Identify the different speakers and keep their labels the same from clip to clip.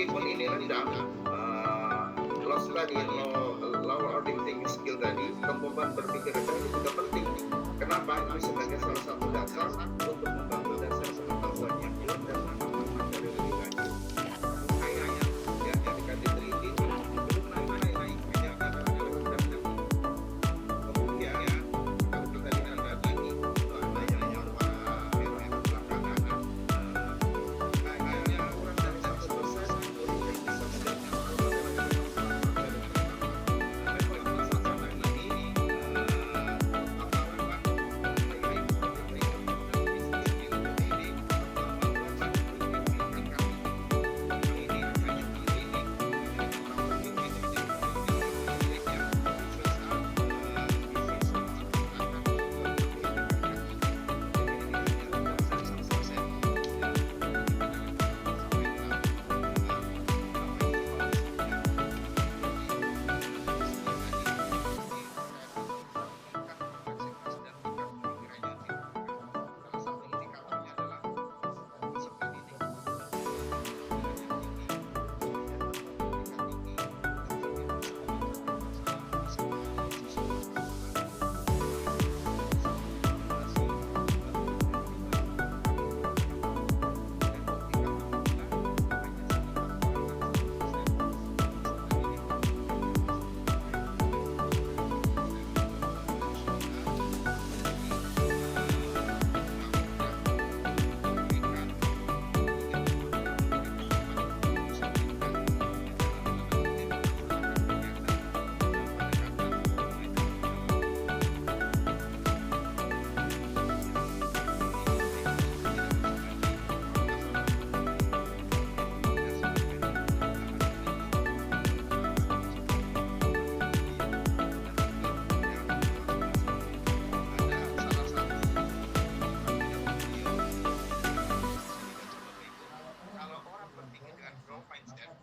Speaker 1: meskipun ini rendah, low study, low auditing skill tadi, kemampuan berpikir rendah itu juga penting. Kenapa? Ini sebagai salah satu dasar untuk membangun dasar pengetahuan yang kuat dan pemahaman materi lebih lanjut. Kayaknya ya ketika diteliti belum naik hanya rendah. Kemudian ya kalau kita lihat lagi itu ada yang era belakangan kayaknya kurang dari 1% murid yang bisa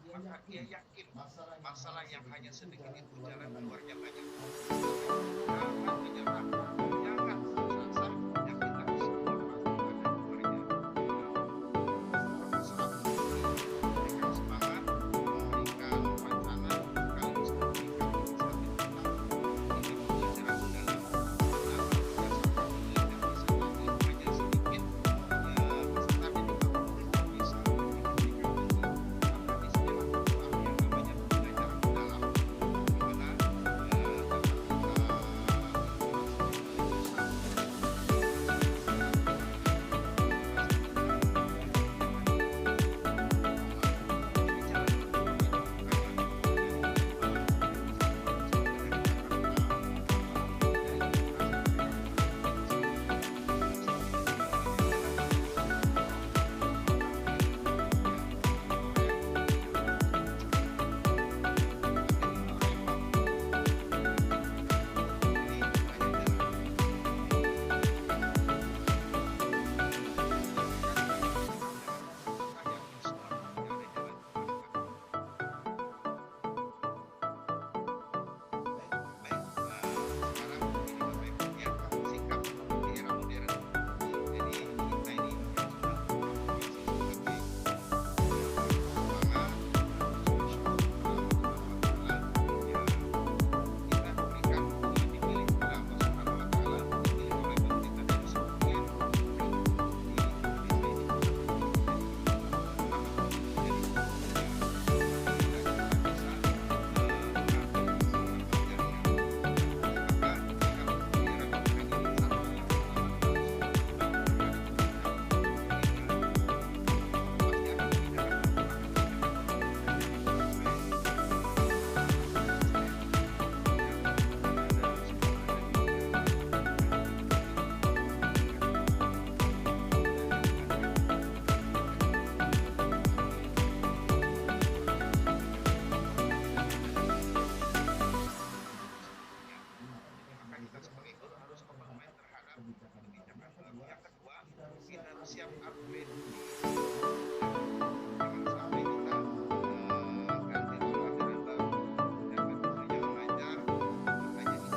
Speaker 1: maka dia yakin masalah yang hanya sedikit itu jalan keluarnya banyak. Jangan menyerah, jangan putus asa, yang kita semua ada keluarnya. Serat memberikan semangat, memberikan wacana, sekaligus memberikan inisiatif tentang ini pembelajaran mendalam. Kita sebagai guru harus kompromi terhadap kebijakan baru. Yang kedua, kita harus siap upgrade. Jangan sampai kita ganti pelajaran baru dan metodenya mengajar hanya ini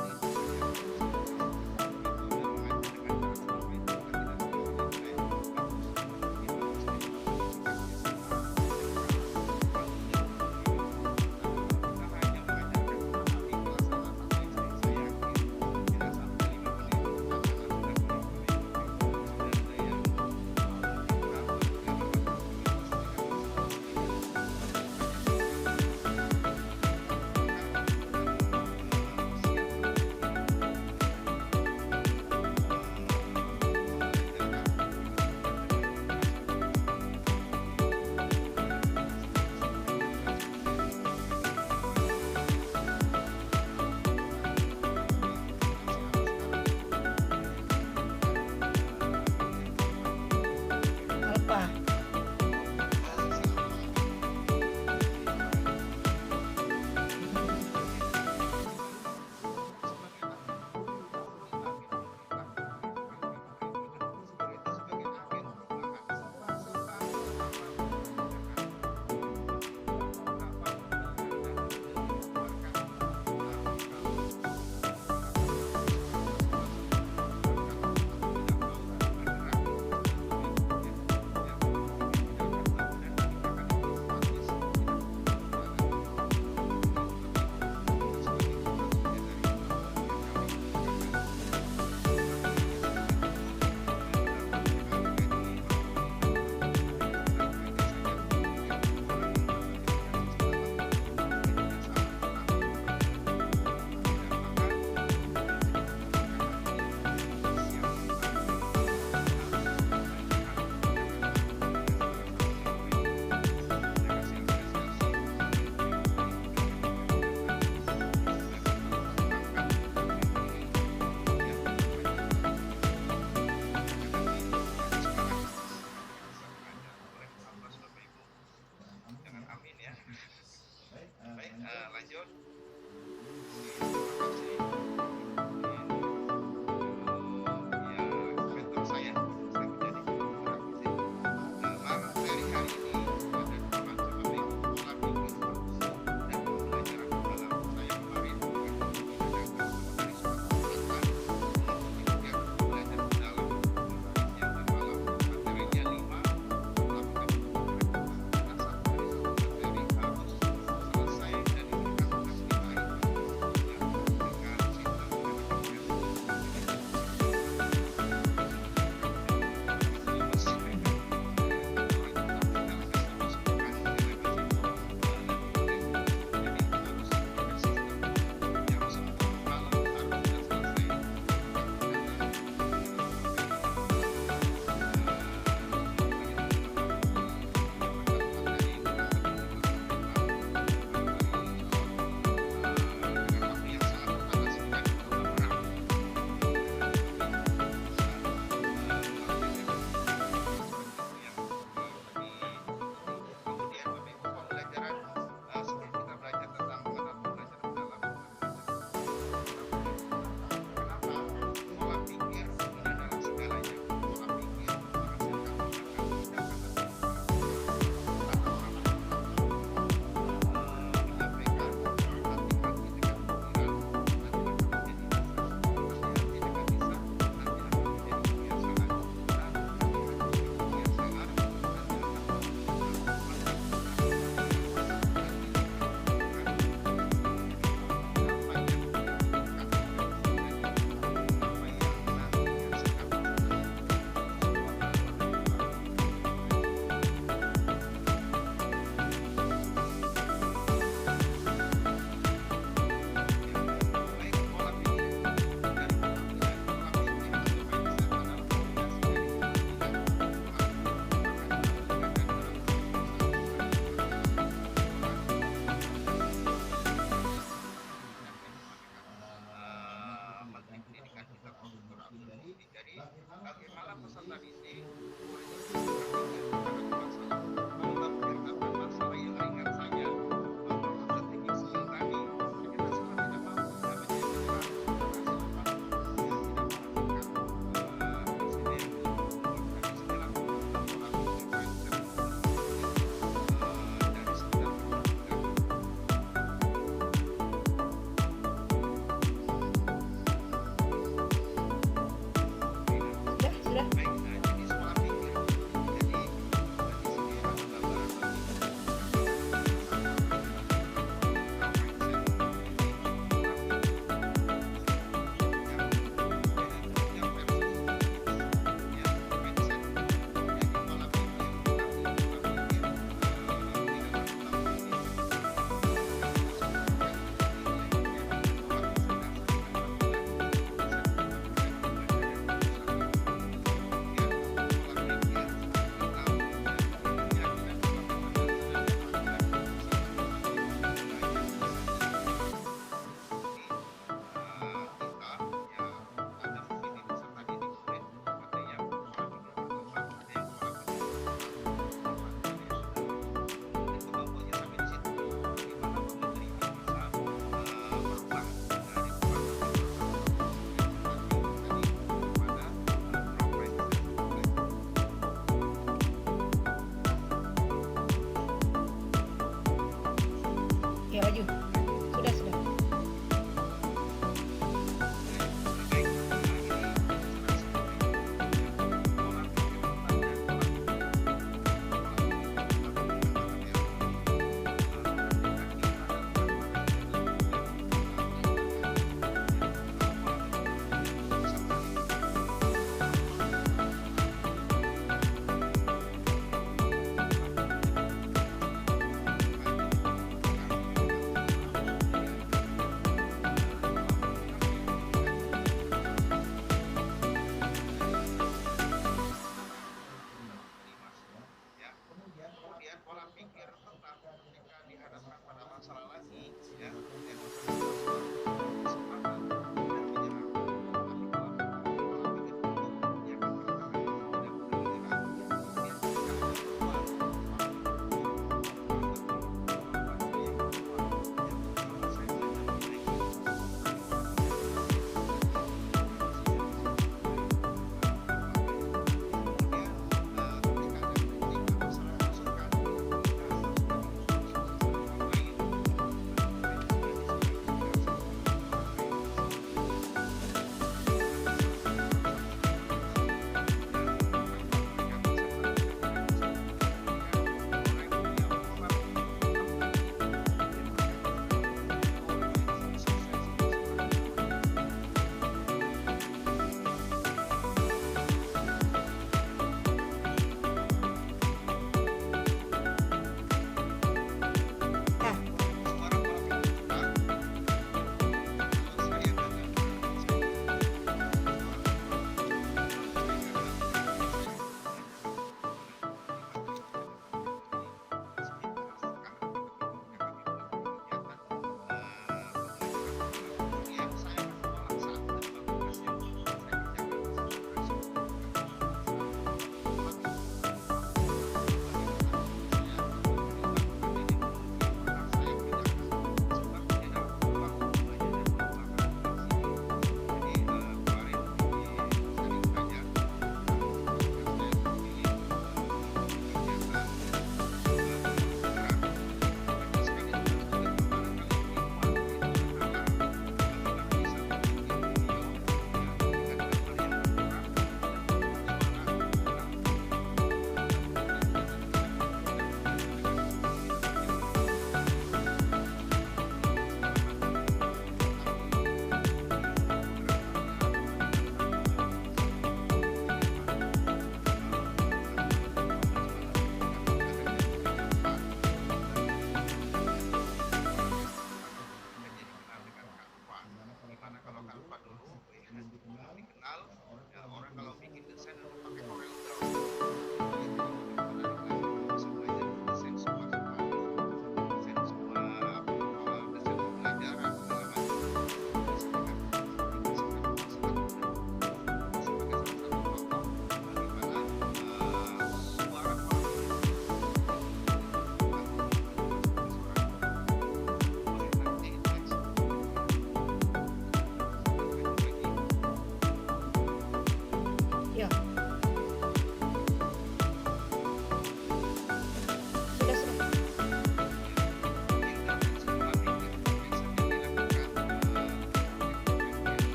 Speaker 2: Ya, maju. Sudah, sudah.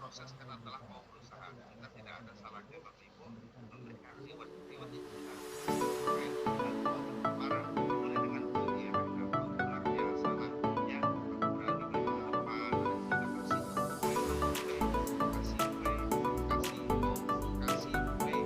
Speaker 1: proses karena telah mau berusaha. Kita tidak ada salahnya Bapak Ibu memberikan reward. Reward itu bukan terkait dengan para mulai dengan pujian apa luar biasa lah ya, aku berani ke depan, kita kasih play, kasih play, kasih oh, kasih play,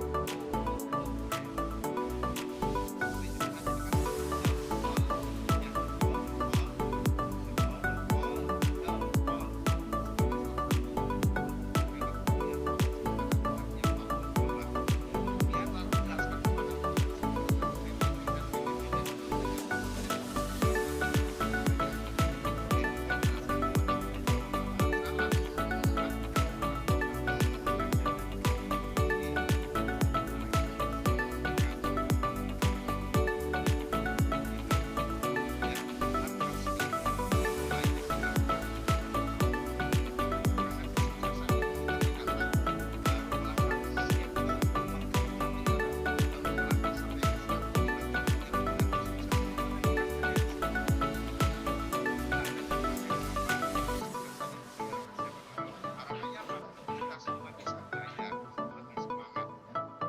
Speaker 1: harapannya apa? Kita semua bisa belajar lebih semangat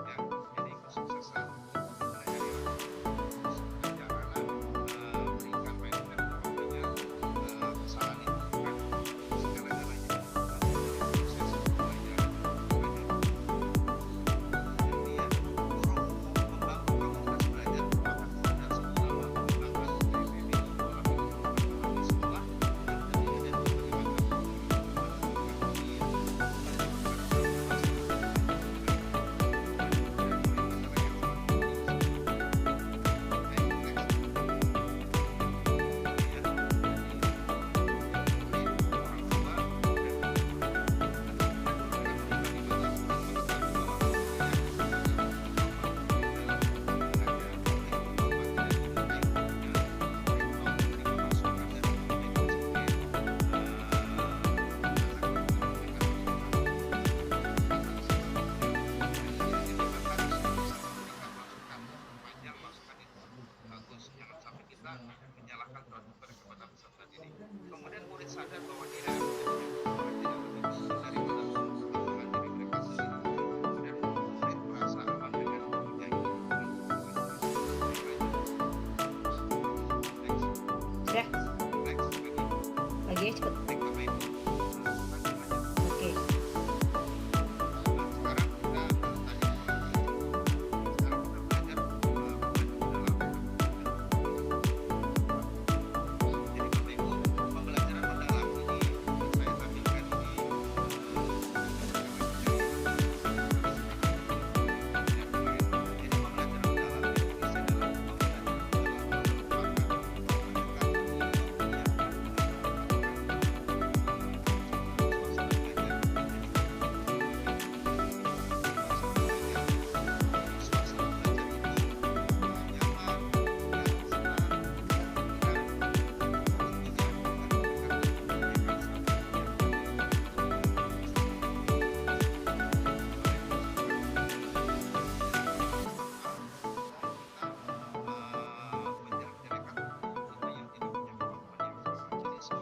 Speaker 1: ya, jadi kesuksesan mulai dari perjalanan berikan mindset bahwasanya kesalahan itu bukan segala-galanya, proses belajar jadi ya membangun komunitas belajar merupakan fondasi utama pengembangan PPB di sekolah yang terdiri dari berbagai macam masukan itu bagus, jangan sampai kita menyalahkan kepada peserta didik. Kemudian murid sadar bahwa diri orang tidak lebih penting daripada perkembangan diri mereka sendiri. Kemudian murid merasa aman dengan budaya itu.
Speaker 2: Sudah?
Speaker 1: Next,
Speaker 2: Lagi ya, cepet.
Speaker 1: baik Bapak Ibu. Lanjut.
Speaker 2: Oke.
Speaker 1: Nah, sekarang kita tanya sekarang kita belajar jadi Bapak Ibu, pembelajaran mendalam ini saya tampilkan di jadi pembelajaran mendalam itu bisa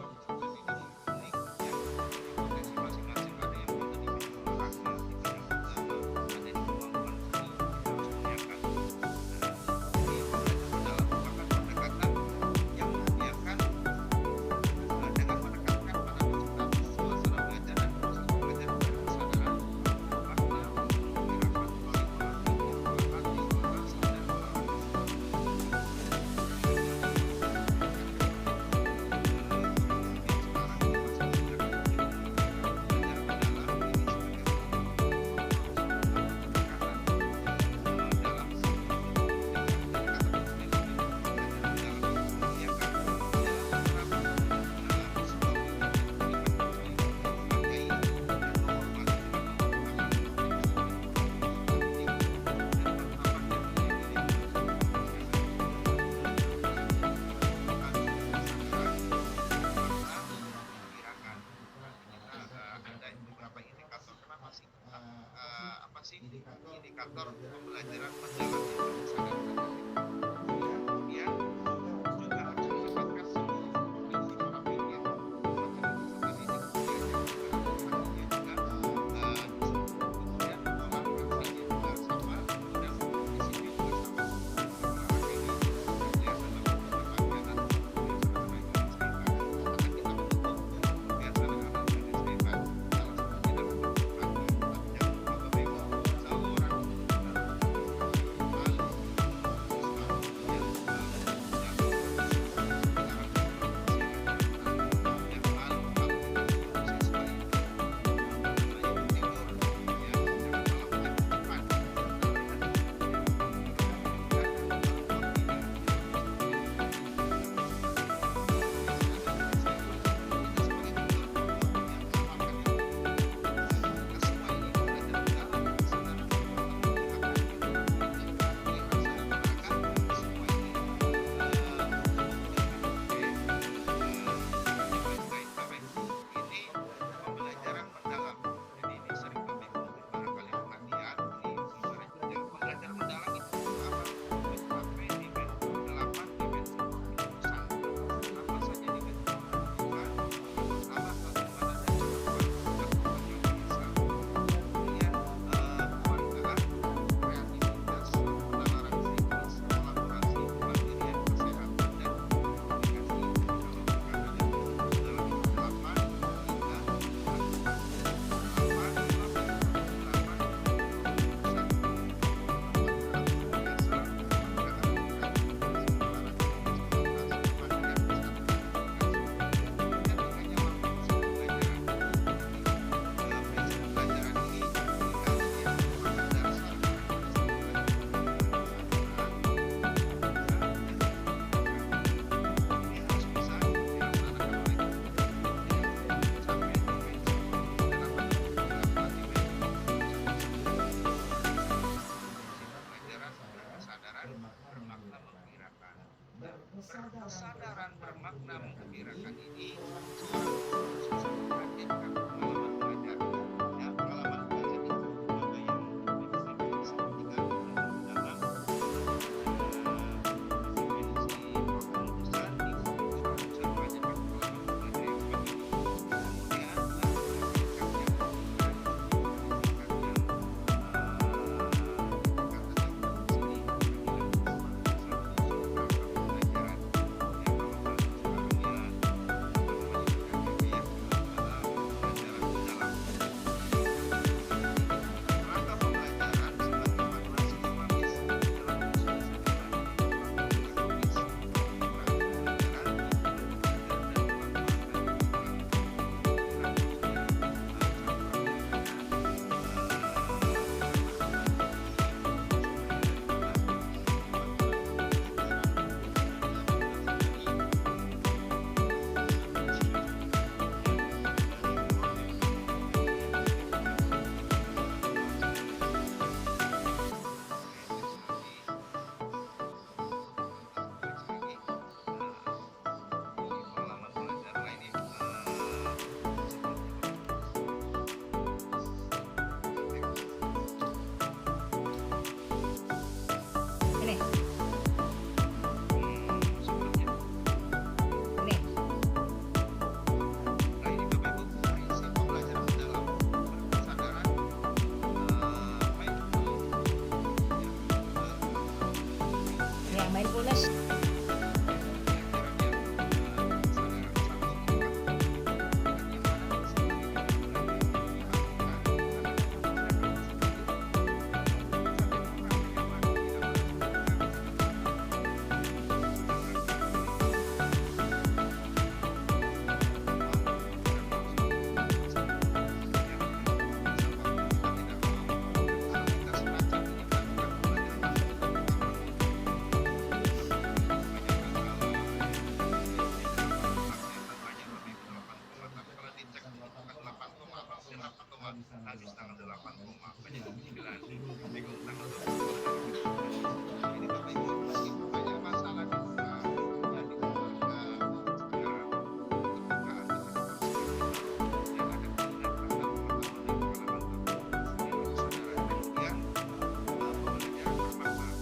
Speaker 1: dalam indikator pembelajaran mendalam yang berdasarkan kemudian juga harus mendapatkan seluruh kondisi para pikir juga habis tanggal 8, menjadi 9, bingung tanggal 20. Ini Bapak Ibu masih banyak masalah di rumah, ya, di keluarga, sekarang ketika ada yang ada keinginan terhadap pengetahuan dan pengalaman Bapak, saudara-saudara, kemudian pembelajaran bermanfaat.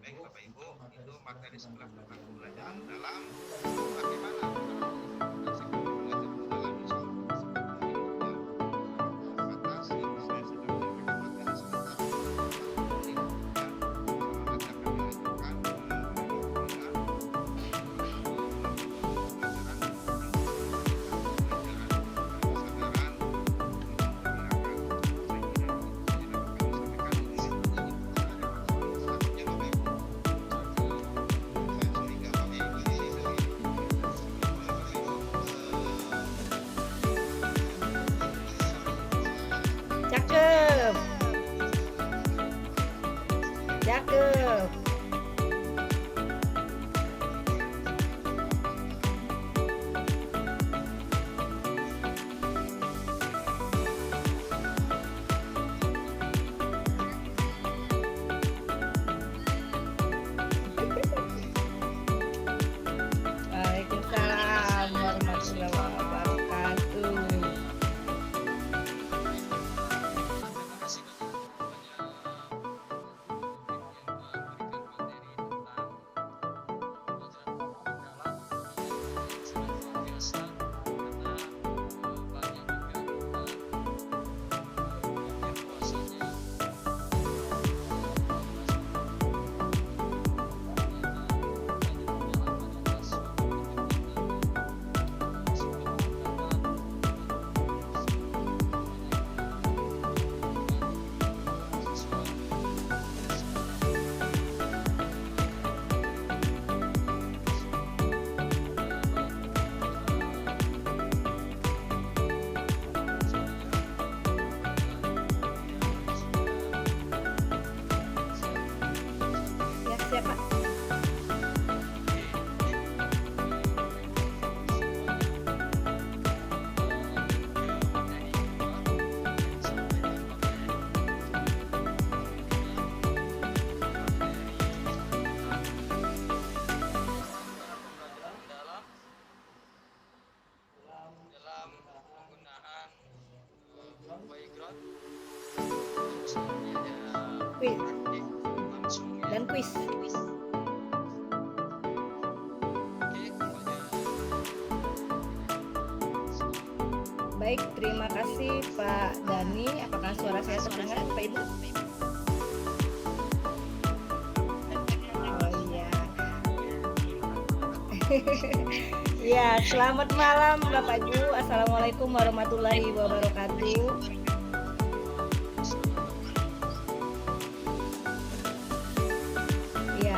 Speaker 1: Baik Bapak Ibu, itu materi sebelah tentang pembelajaran dalam bagaimana implementasi pembelajaran dalam soal atas yang saya sudah menyampaikan materi sebentar
Speaker 2: Cakep. Cakep. Waalaikumsalam warahmatullahi wabarakatuh. Ya, siap, Pak.
Speaker 3: dalam penggunaan playground
Speaker 2: Quiz
Speaker 3: praktik langsung ya.
Speaker 2: dan quiz.
Speaker 3: Oke,
Speaker 2: Baik, terima kasih. kasih Pak Dani. Apakah suara saya terdengar Pak Ibu? Oh iya. Ya, selamat malam Bapak Ibu. Assalamualaikum warahmatullahi wabarakatuh. Ya,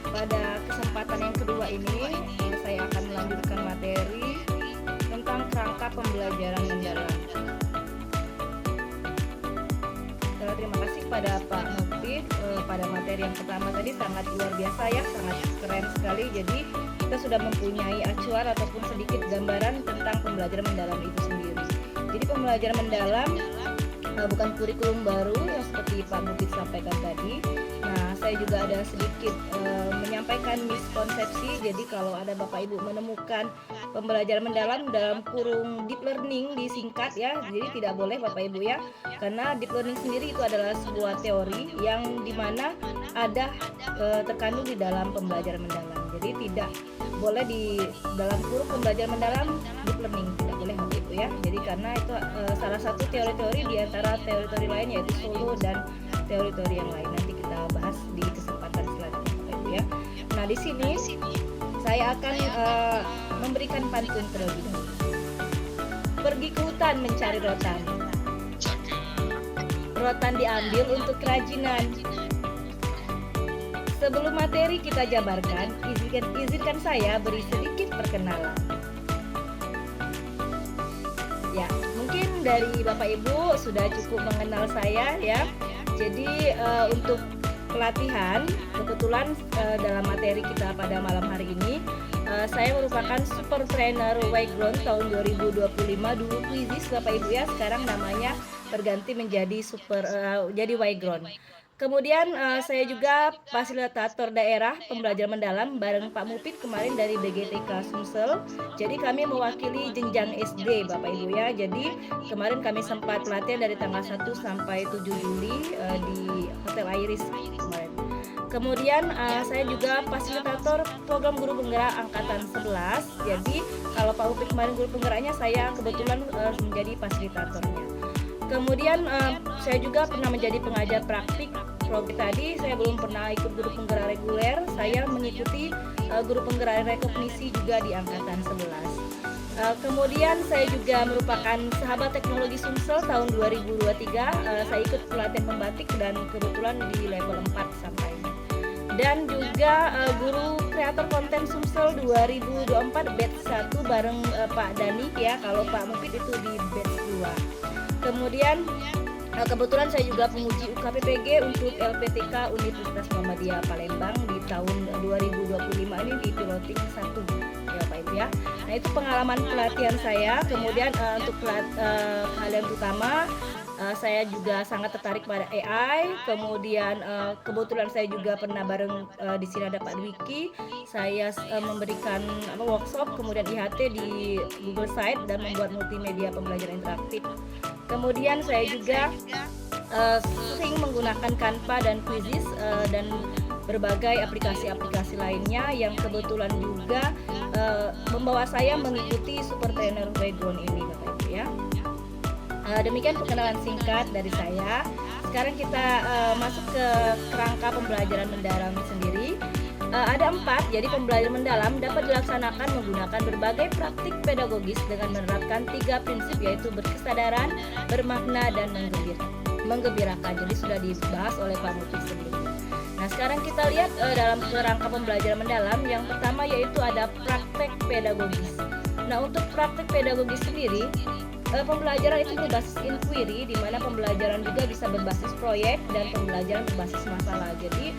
Speaker 2: pada kesempatan yang kedua ini saya akan melanjutkan materi tentang kerangka pembelajaran mendalam. Terima kasih pada Pak Mufid pada materi yang pertama tadi sangat luar biasa ya, sangat keren sekali. Jadi kita sudah mempunyai acuan ataupun sedikit gambaran tentang pembelajaran mendalam itu sendiri. Jadi pembelajaran mendalam bukan kurikulum baru yang seperti Pak Mufid sampaikan tadi. Nah, saya juga ada sedikit menyampaikan miskonsepsi. Jadi kalau ada Bapak Ibu menemukan pembelajaran mendalam dalam kurung deep learning disingkat ya, jadi tidak boleh Bapak Ibu ya, karena deep learning sendiri itu adalah sebuah teori yang dimana ada terkandung di dalam pembelajaran mendalam. Jadi tidak boleh di dalam kurung pembelajaran mendalam deep learning, tidak boleh Bapak Ibu ya. Jadi karena itu salah satu teori-teori di antara teori-teori lain, yaitu solo dan teori-teori yang lain. Nanti kita bahas di kesempatan selanjutnya Bapak Ibu ya. Nah, di sini saya akan memberikan pantun terlebih dahulu. Pergi ke hutan mencari rotan. Rotan diambil untuk kerajinan. Sebelum materi kita jabarkan, izinkan saya beri sedikit perkenalan. Ya, mungkin dari Bapak Ibu sudah cukup mengenal saya ya. Jadi untuk pelatihan, kebetulan dalam materi kita pada malam hari ini, saya merupakan super trainer Yground tahun 2025. Dulu Quizis Bapak Ibu ya, sekarang namanya berganti menjadi jadi Yground. Kemudian saya juga fasilitator daerah pembelajaran mendalam bareng Pak Mufid kemarin dari BGTK Sumsel. Jadi kami mewakili jenjang SD Bapak Ibu ya. Jadi kemarin kami sempat pelatihan dari tanggal 1 sampai 7 Juli di Hotel Iris kemarin. Kemudian saya juga fasilitator program guru penggerak angkatan 11. Jadi kalau Pak Mufid kemarin guru penggeraknya, saya kebetulan menjadi fasilitatornya. Kemudian saya juga pernah menjadi pengajar praktik. Tadi saya belum pernah ikut guru penggerak reguler. Saya mengikuti guru penggerak rekognisi juga di angkatan 11. Kemudian saya juga merupakan sahabat teknologi Sumsel tahun 2023. Saya ikut pelatihan pembatik dan kebetulan di level 4 sampai. Dan juga guru kreator konten Sumsel 2024 batch 1 bareng Pak Dani ya. Kalau Pak Mufid itu di batch 2. Kemudian kebetulan saya juga penguji UKPPG untuk LPTK Universitas Muhammadiyah Palembang di tahun 2025 ini di piloting 1 ya Pak Ibu ya. Nah, itu pengalaman pelatihan saya. Kemudian untuk hal yang utama, saya juga sangat tertarik pada AI. Kemudian kebetulan saya juga pernah bareng di sini ada Pak Dwiki. Saya memberikan workshop, kemudian IHT di Google Site dan membuat multimedia pembelajaran interaktif. Kemudian saya juga sering menggunakan Canva dan Quizizz dan berbagai aplikasi-aplikasi lainnya yang kebetulan juga membawa saya mengikuti super trainer Yground ini Bapak Ibu ya. Demikian perkenalan singkat dari saya. Sekarang kita masuk ke kerangka pembelajaran mendalam sendiri. Ada 4, jadi pembelajaran mendalam dapat dilaksanakan menggunakan berbagai praktik pedagogis dengan menerapkan 3 prinsip, yaitu berkesadaran, bermakna, dan menggembirakan. Jadi sudah dibahas oleh Pak Mufid sebelumnya. Nah, sekarang kita lihat dalam kerangka pembelajaran mendalam. Yang pertama yaitu ada praktek pedagogis. Nah, untuk praktek pedagogis sendiri, pembelajaran itu berbasis inquiry, di mana pembelajaran juga bisa berbasis proyek dan pembelajaran berbasis masalah. Jadi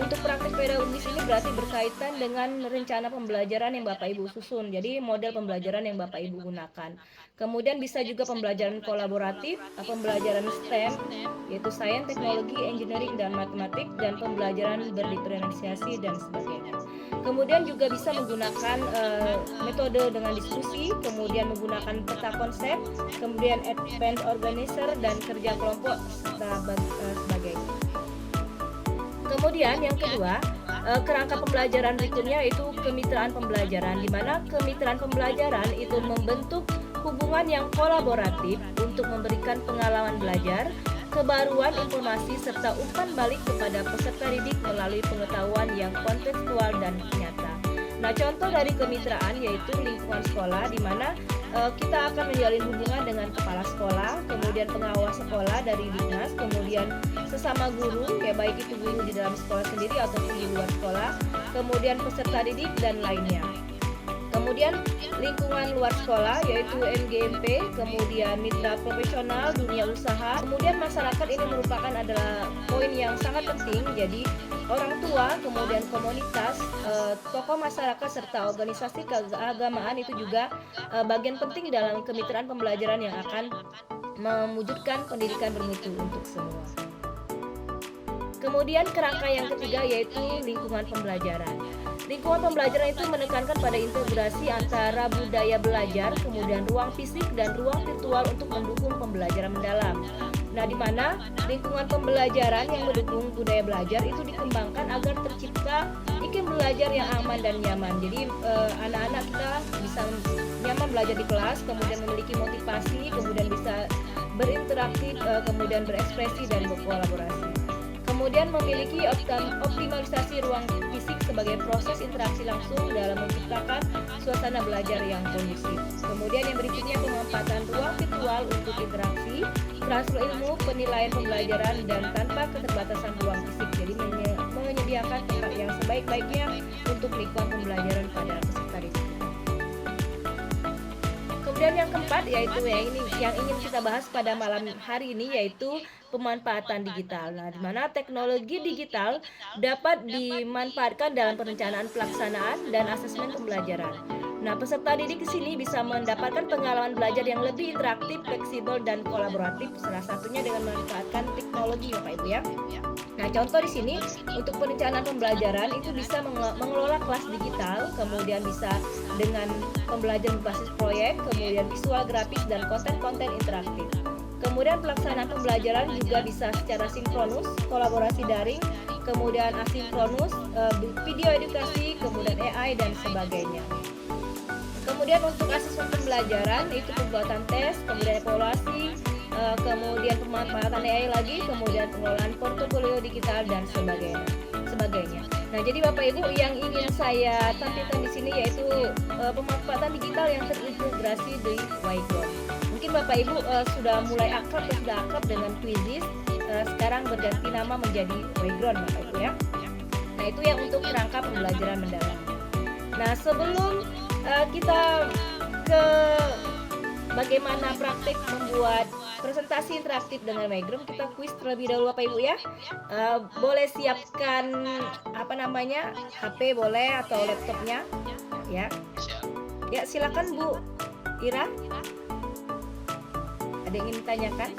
Speaker 2: untuk praktek pedagogis ini berarti berkaitan dengan rencana pembelajaran yang Bapak Ibu susun. Jadi model pembelajaran yang Bapak Ibu gunakan. Kemudian bisa juga pembelajaran kolaboratif, pembelajaran STEM, yaitu sains, teknologi, engineering, dan matematik, dan pembelajaran berdiferensiasi dan sebagainya. Kemudian juga bisa menggunakan metode dengan diskusi, kemudian menggunakan peta konsep, kemudian event organizer dan kerja kelompok serta sebagainya. Kemudian yang kedua, kerangka pembelajaran berikutnya yaitu kemitraan pembelajaran, di mana kemitraan pembelajaran itu membentuk hubungan yang kolaboratif untuk memberikan pengalaman belajar, kebaruan informasi serta umpan balik kepada peserta didik melalui pengetahuan yang kontekstual dan nyata. Nah, contoh dari kemitraan yaitu lingkungan sekolah, di mana kita akan menjalin hubungan dengan kepala sekolah, kemudian pengawas sekolah dari Dinas, kemudian sesama guru, ya baik itu guru di dalam sekolah sendiri ataupun di luar sekolah, kemudian peserta didik dan lainnya. Kemudian lingkungan luar sekolah yaitu MGMP, kemudian mitra profesional, dunia usaha, kemudian masyarakat. Ini merupakan adalah poin yang sangat penting. Jadi orang tua, kemudian komunitas, tokoh masyarakat serta organisasi keagamaan itu juga bagian penting dalam kemitraan pembelajaran yang akan mewujudkan pendidikan bermutu untuk semua. Kemudian kerangka yang ketiga yaitu lingkungan pembelajaran. Lingkungan pembelajaran itu menekankan pada integrasi antara budaya belajar, kemudian ruang fisik dan ruang virtual untuk mendukung pembelajaran mendalam. Nah, di mana lingkungan pembelajaran yang mendukung budaya belajar itu dikembangkan agar tercipta iklim belajar yang aman dan nyaman. Jadi anak-anak kita bisa nyaman belajar di kelas, kemudian memiliki motivasi, kemudian bisa berinteraksi, kemudian berekspresi dan berkolaborasi. Kemudian memiliki optimalisasi ruang fisik sebagai proses interaksi langsung dalam menciptakan suasana belajar yang kondusif. Kemudian yang berikutnya pemanfaatan ruang virtual untuk interaksi, transfer ilmu, penilaian pembelajaran dan tanpa keterbatasan ruang fisik. Jadi menyediakan tempat yang sebaik-baiknya untuk lingkungan pembelajaran pada peserta didik. Kemudian yang keempat yaitu yang ingin kita bahas pada malam hari ini yaitu pemanfaatan digital. Nah, di mana teknologi digital dapat dimanfaatkan dalam perencanaan pelaksanaan dan asesmen pembelajaran. Nah, peserta didik di sini bisa mendapatkan pengalaman belajar yang lebih interaktif, fleksibel dan kolaboratif. Salah satunya dengan memanfaatkan teknologi, Bapak Ibu ya. Nah, contoh di sini untuk perencanaan pembelajaran itu bisa mengelola kelas digital, kemudian bisa dengan pembelajaran berbasis proyek, kemudian visual grafis dan konten-konten interaktif. Kemudian pelaksanaan pembelajaran juga bisa secara sinkronus, kolaborasi daring, kemudian asinkronus, video edukasi, kemudian AI dan sebagainya. Kemudian untuk asesmen pembelajaran itu pembuatan tes, kemudian evaluasi, kemudian pemanfaatan AI lagi, kemudian pengelolaan portofolio digital dan sebagainya. Nah, jadi Bapak Ibu yang ingin saya tampilkan di sini yaitu pemanfaatan digital yang terintegrasi di Whiteboard. Mungkin Bapak Ibu sudah mulai akrab dengan Quizizz, sekarang berganti nama menjadi Whiteboard, Bapak Ibu ya. Nah, itu yang untuk kerangka pembelajaran mendalam. Nah, sebelum kita ke bagaimana praktik membuat presentasi interaktif dengan Whiteboard, kita kuis terlebih dahulu Bapak Ibu ya. Boleh siapkan HP boleh atau laptopnya ya. Ya, silakan Bu Ira. Ada yang ingin ditanyakan?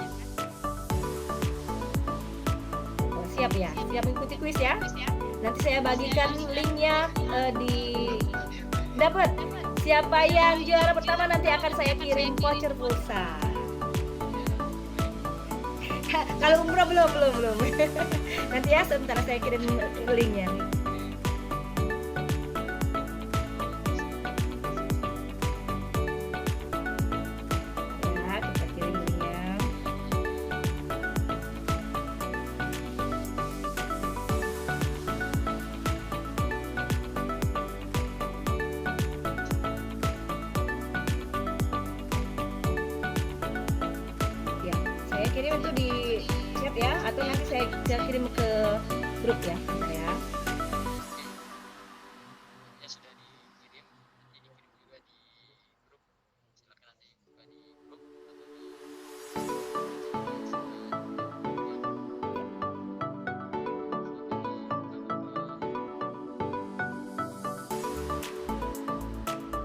Speaker 2: Oh, siap ya, siap mengikuti kuis ya. Nanti saya bagikan linknya dapat. Siapa yang juara pertama nanti akan saya kirim voucher pulsa. Kalau umroh belum. Nanti ya sebentar saya kirim linknya. Kirim itu di chat ya, atau nanti saya kirim ke grup ya.
Speaker 3: Ya sudah dikirim, nanti dikirim juga di grup. Silakan nanti buka di grup atau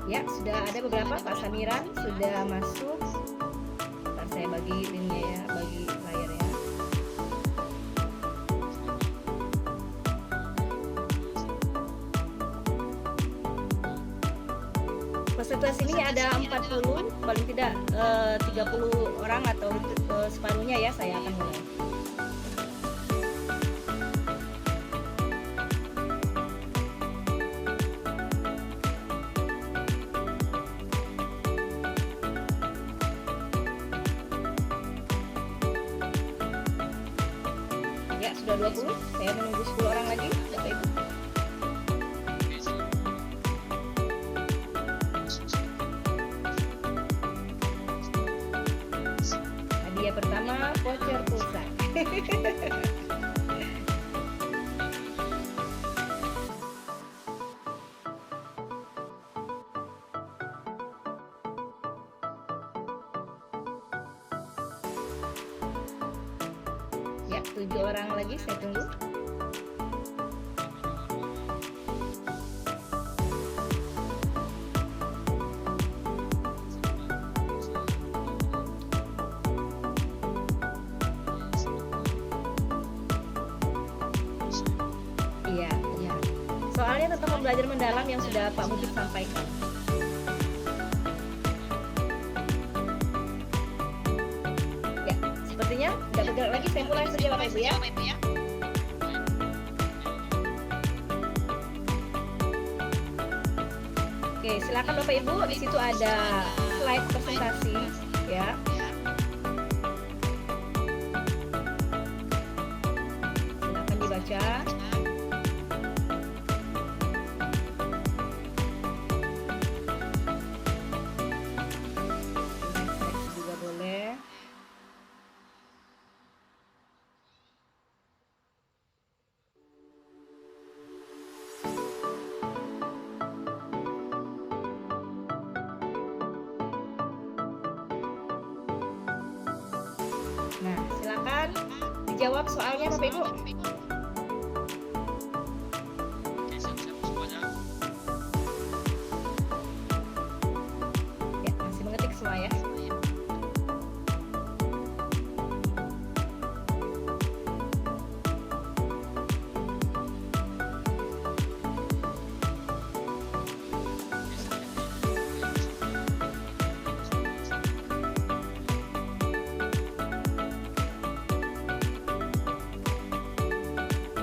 Speaker 2: Ya, sudah ada beberapa. Pak Samiran sudah masuk. Ntar saya bagi linknya ya, bagi layarnya. Peserta sini ada 40, paling tidak 30 orang atau separuhnya ya, saya akan mulai. Ya, sudah 20. Saya menunggu 10 orang lagi, Bapak Ibu.
Speaker 3: Oke, silakan.
Speaker 2: Hadiah pertama voucher pulsa. Ya, 7 orang lagi saya tunggu. Iya, iya. Soalnya tentang pembelajaran mendalam yang sudah Pak Mubin sampaikan. Ya, sepertinya tidak bergerak lagi. Saya mulai saja Bapak Ibu ya. Oke, silakan Bapak Ibu. Di situ ada slide presentasi, ya. Silakan dibaca. Next juga boleh. Nah, silakan dijawab soalnya Bapak Ibu.
Speaker 3: Oke, siap-siap semuanya.
Speaker 2: Ya, masih mengetik semua ya.
Speaker 3: Oke, silakan.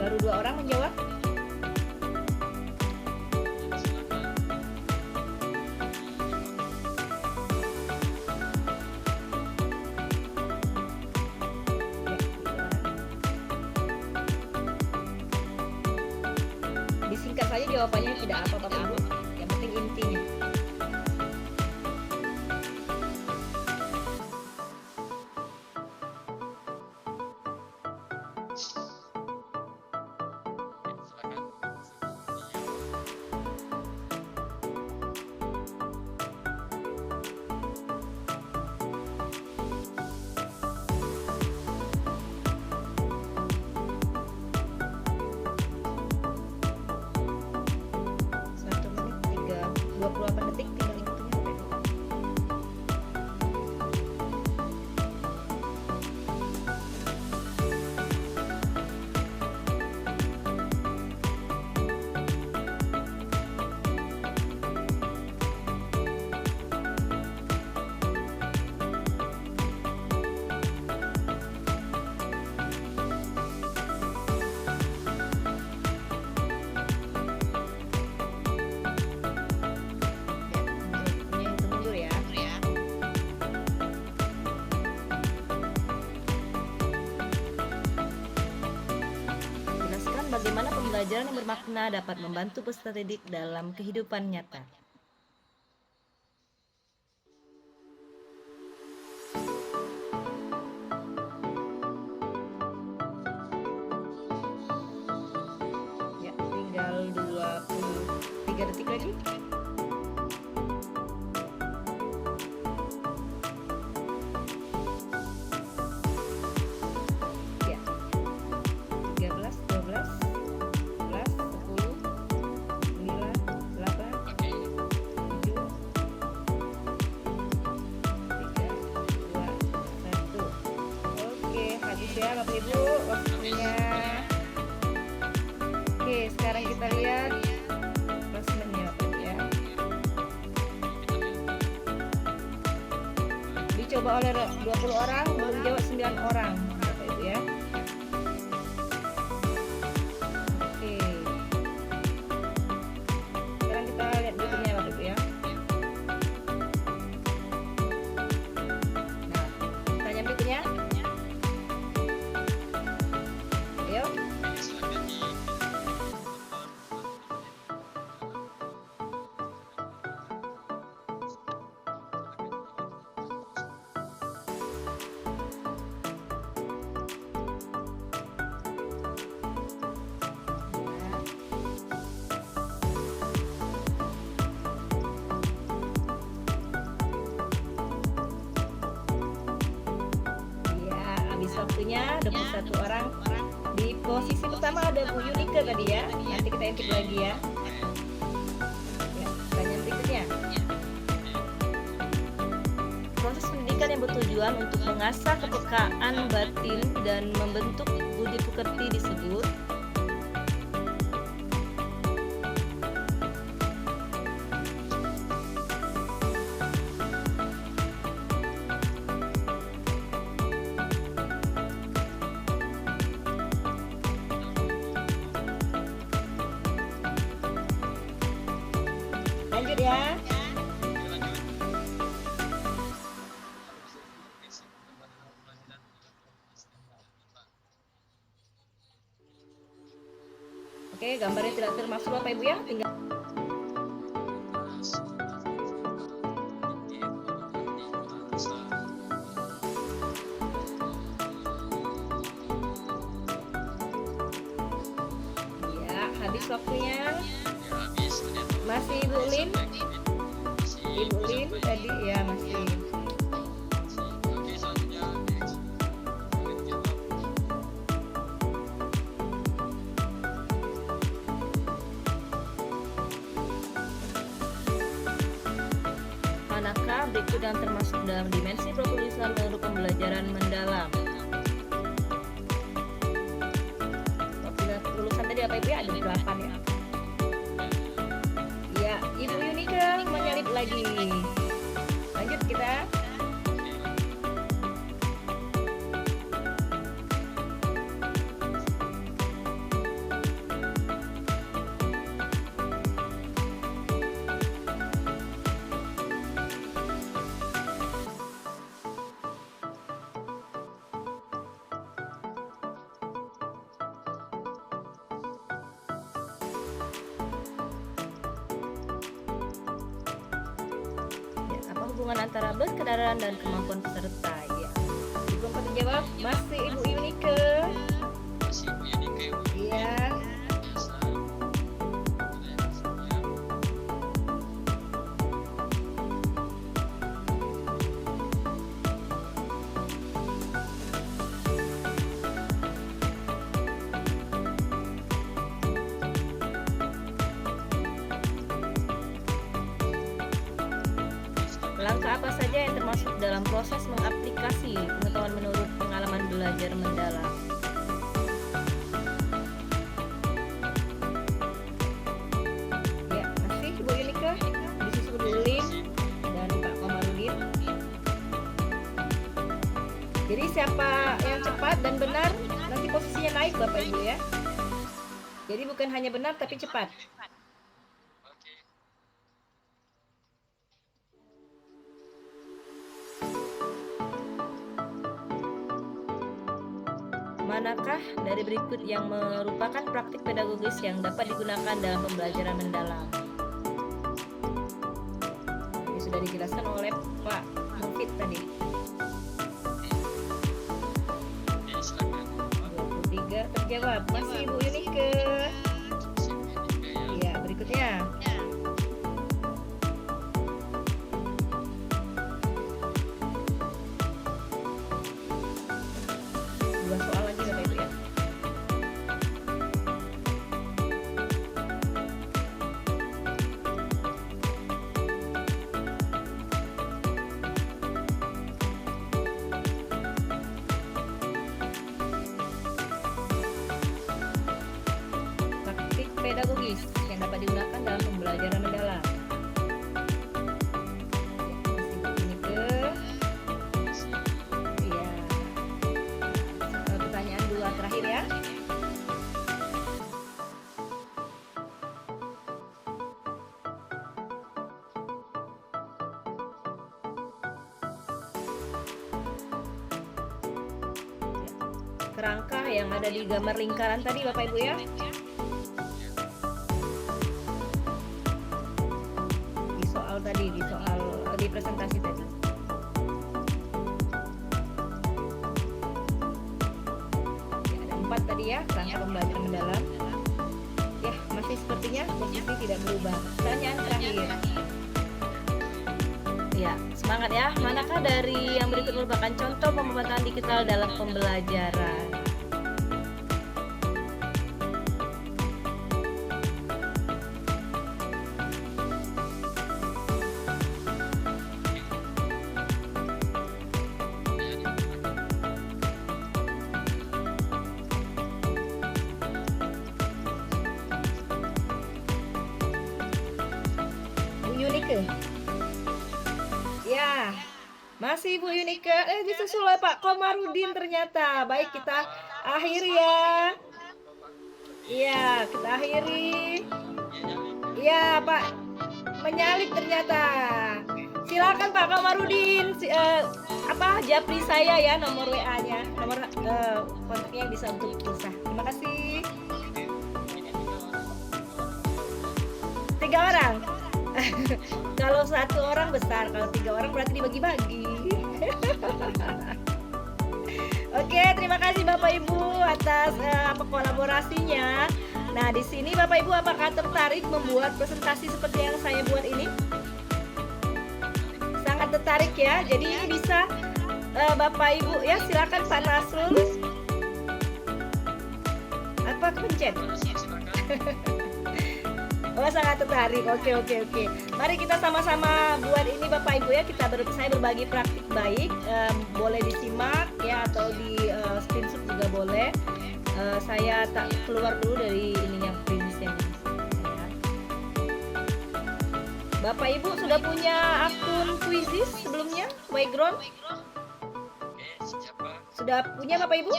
Speaker 2: Baru 2 orang menjawab.
Speaker 3: Silakan.
Speaker 2: Ya, 3 orang. Disingkat saja jawabannya, tidak apa Bapak Ibu. Yang penting intinya.
Speaker 3: Oke, silakan.
Speaker 2: Satu menit 28 detik tinggal hitungnya Bapak Ibu. Ya, hitung mundur ya. Jelaskan bagaimana pembelajaran yang bermakna dapat membantu peserta didik dalam kehidupan nyata. Ya, tinggal 23 detik lagi. Ya, 13, 12, 11, 10, 9, 8,
Speaker 3: Oke,
Speaker 2: 7, 3, 2, 1. Oke, habis ya Bapak Ibu waktunya. Oke, sekarang kita lihat klasmennya Bapak Ibu ya. Dicoba oleh 20 orang, belum jawab 9 orang Bapak Ibu ya. Oke. Sekarang kita lihat berikutnya Bapak Ibu ya. Nah, pertanyaan berikutnya. Ayo waktunya 21 orang. Di posisi pertama ada Bu Yunike tadi ya. Nanti kita intip lagi ya. Ya, pertanyaan berikutnya. Proses pendidikan yang bertujuan untuk mengasah kepekaan batin dan membentuk budi pekerti disebut lanjut ya. Oke, gambarnya tidak termasuk Bapak Ibu ya, tinggal ya, habis waktunya. Masih Ibu Lin? Ibu Lin tadi ya masih.
Speaker 3: Oke, selanjutnya next. Jawab.
Speaker 2: Manakah berikut yang termasuk dalam dimensi penulisan menurut pembelajaran mendalam? Apabila tulisan tadi Bapak Ibu ya ada 8 ya. Ya, Ibu Yunike menyalip lagi. Lanjut kita. Ya, apa hubungan antara berkesadaran dan kemampuan peserta? Ya. Sebelum kita jawab, masih Ibu Yunike.
Speaker 3: Masih Bu Yunike.
Speaker 2: Iya.
Speaker 3: Biasa. Boleh, siap.
Speaker 2: Langkah apa saja yang termasuk dalam proses mengaplikasi pengetahuan menurut pengalaman belajar mendalam? Ya, masih Ibu Yunike, disusul Bu Lin dan Pak Komarudin. Jadi siapa yang cepat dan benar nanti posisinya naik Bapak Ibu ya. Jadi bukan hanya benar tapi cepat.
Speaker 3: Oke.
Speaker 2: Manakah dari berikut yang merupakan praktik pedagogis yang dapat digunakan dalam pembelajaran mendalam? Ini sudah dijelaskan oleh Pak Mufid tadi.
Speaker 3: Oke, silakan.
Speaker 2: 23 terjawab. Masih Ibu Yunike.
Speaker 3: Masih Bu Yunike ya.
Speaker 2: Iya, berikutnya. Dua soal lagi Bapak Ibu ya. Praktik pedagogis yang dapat digunakan dalam pembelajaran mendalam. Ya, masih Bu Yunike. Iya. Pertanyaan dua terakhir ya. Kerangka yang ada di gambar lingkaran tadi Bapak Ibu ya. Di soal tadi, di presentasi tadi. Ya, ada 4 tadi ya, kerangka pembelajaran mendalam. Ya, masih sepertinya posisi tidak berubah. Pertanyaan terakhir. Ya, semangat ya. Manakah dari yang berikut merupakan contoh pemaparan digital dalam pembelajaran? Bu Yunike. Ya, masih Bu Yunike. Disusul oleh Pak Komarudin ternyata. Baik, kita akhiri ya. Iya, kita akhiri. Iya, Pak menyalip ternyata. Silakan Pak Komarudin, japri saya ya, nomor WA-nya, nomor kontaknya bisa untuk pulsa. Terima kasih. 3 orang. Kalau 1 orang besar, kalau 3 orang berarti dibagi-bagi. Oke, terima kasih Bapak Ibu atas kolaborasinya. Nah, di sini Bapak Ibu apakah tertarik membuat presentasi seperti yang saya buat ini? Sangat tertarik ya. Jadi ini bisa Bapak Ibu ya, silakan Pak Nasrul. Apa pencet? Oh, sangat tertarik. Oke. Mari kita sama-sama buat ini Bapak Ibu ya. Saya berbagi praktik baik. Boleh disimak ya atau di screenshot juga boleh. Saya tak keluar dulu dari ininya premisnya. Bapak Ibu sudah punya akun Quizizz sebelumnya? Wayground? Sudah punya Bapak Ibu?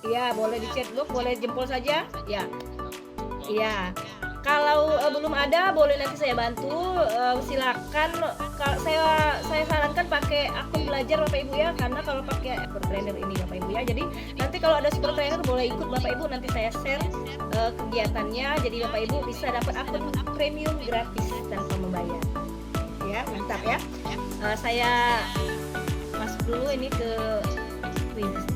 Speaker 2: Iya, boleh di chatbox, boleh jempol saja. Ya. Iya. Kalau belum ada, boleh nanti saya bantu. Silakan. Saya sarankan pakai akun belajar Bapak Ibu ya, karena kalau pakai super trainer ini Bapak Ibu ya. Jadi nanti kalau ada super trainer boleh ikut Bapak Ibu, nanti saya share kegiatannya. Jadi Bapak Ibu bisa dapat akun premium gratis tanpa membayar. Ya, mantap ya. Saya masuk dulu ini ke Quizizz.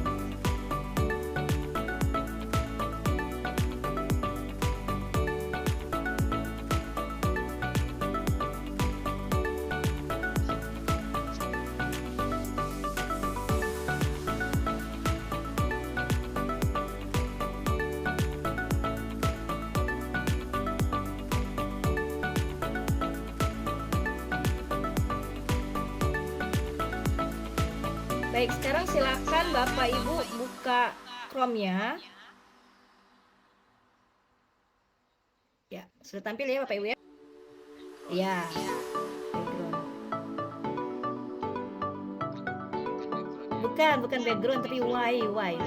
Speaker 2: Baik, sekarang silakan Bapak Ibu buka Chrome-nya. Ya, sudah tampil ya Bapak Ibu ya? Ya. Background. Bukan background tapi why. Why.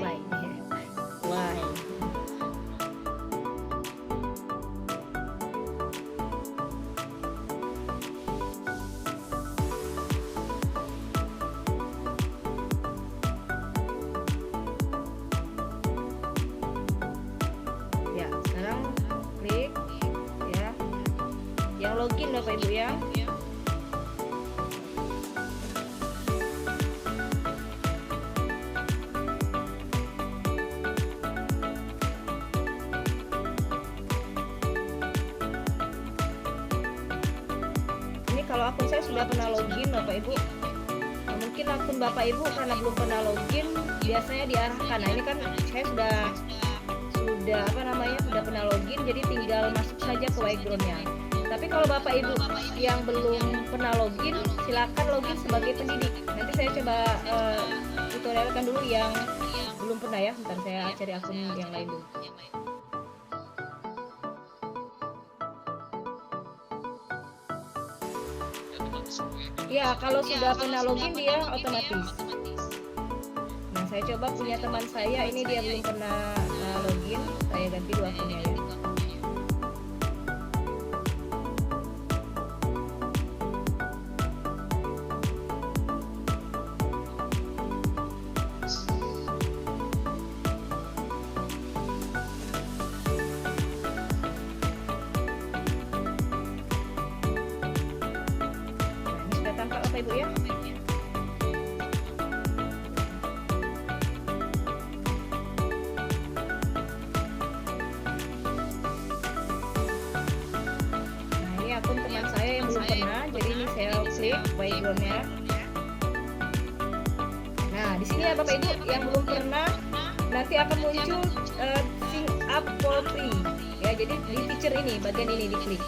Speaker 2: Login Bapak Ibu ya. Ini kalau akun saya sudah pernah login Bapak Ibu. Mungkin akun Bapak Ibu karena belum pernah login biasanya diarahkan. Nah, ini kan saya sudah sudah pernah login, jadi tinggal masuk saja ke Wayground-nya. Tapi kalau Bapak Ibu yang belum pernah login, silakan login sebagai pendidik. Nanti saya coba tutorialkan dulu yang belum pernah ya. Bentar saya cari akun yang lain dulu. Ya, kalau sudah pernah login dia otomatis. Nah, saya coba punya teman saya, ini dia belum pernah login. Saya ganti 2 akunnya ya. Bapak Ibu ya. Nah, ini akun teman saya. backgroundnya. Nah, di sini ya Bapak Ibu yang belum pernah, nanti akan muncul Sing Up for Free. Ya, jadi di feature ini, bagian ini diklik.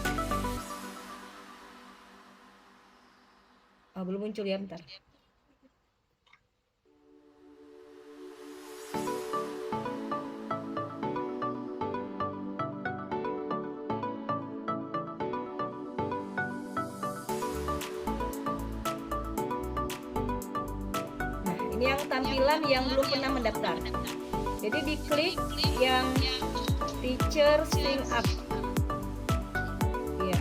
Speaker 2: Oh, belum muncul ya, bentar. Nah, ini yang tampilan yang belum pernah mendaftar. Jadi diklik yang Teacher Sing Up. Iya.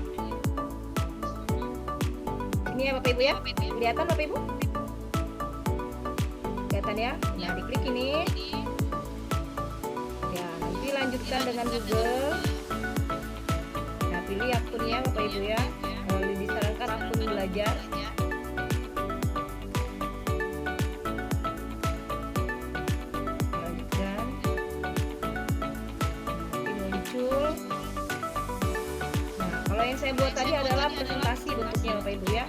Speaker 2: Ini ya Bapak Ibu ya. Kelihatan Bapak Ibu? Kelihatan ya? Nah, diklik ini. Ya, nanti lanjutkan dengan Google. Nah, pilih akunnya Bapak Ibu ya. Disarankan akun belajar. Lanjutkan. Nanti muncul. Nah, kalau yang saya buat tadi adalah presentasi bentuknya Bapak Ibu ya.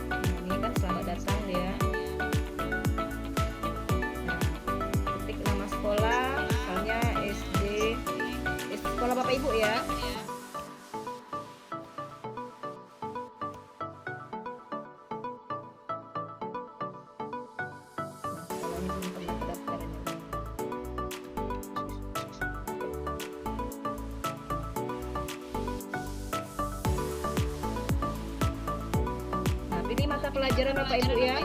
Speaker 2: Nah, ini kan selamat datang ya. Nah, ketik nama sekolah, misalnya SD, sekolah Bapak Ibu ya. Nah, sekolahnya belum pernah terdaftar ini. Nah, pilih mata pelajaran Bapak Ibu ya.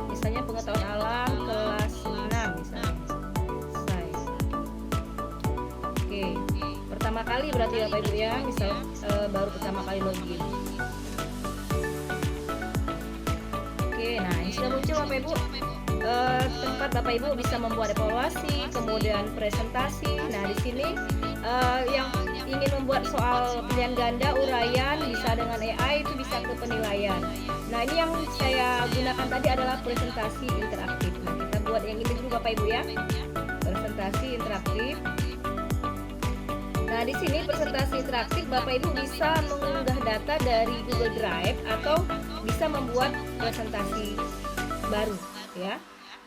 Speaker 2: Misalnya pengetahuan alam kelas 6 misalnya. Selesai. Oke. Pertama kali berarti Bapak Ibu ya, misal baru pertama kali login. Oke, nah ini sudah muncul Bapak Ibu. Tempat Bapak Ibu bisa membuat evaluasi, kemudian presentasi. Nah, di sini yang ingin membuat soal pilihan ganda, uraian, bisa dengan AI, itu bisa ke penilaian. Nah, ini yang saya gunakan tadi adalah presentasi interaktif. Nah, kita buat yang ini dulu Bapak Ibu ya. Presentasi interaktif. Nah, di sini presentasi interaktif Bapak Ibu bisa mengunggah data dari Google Drive atau bisa membuat presentasi baru ya.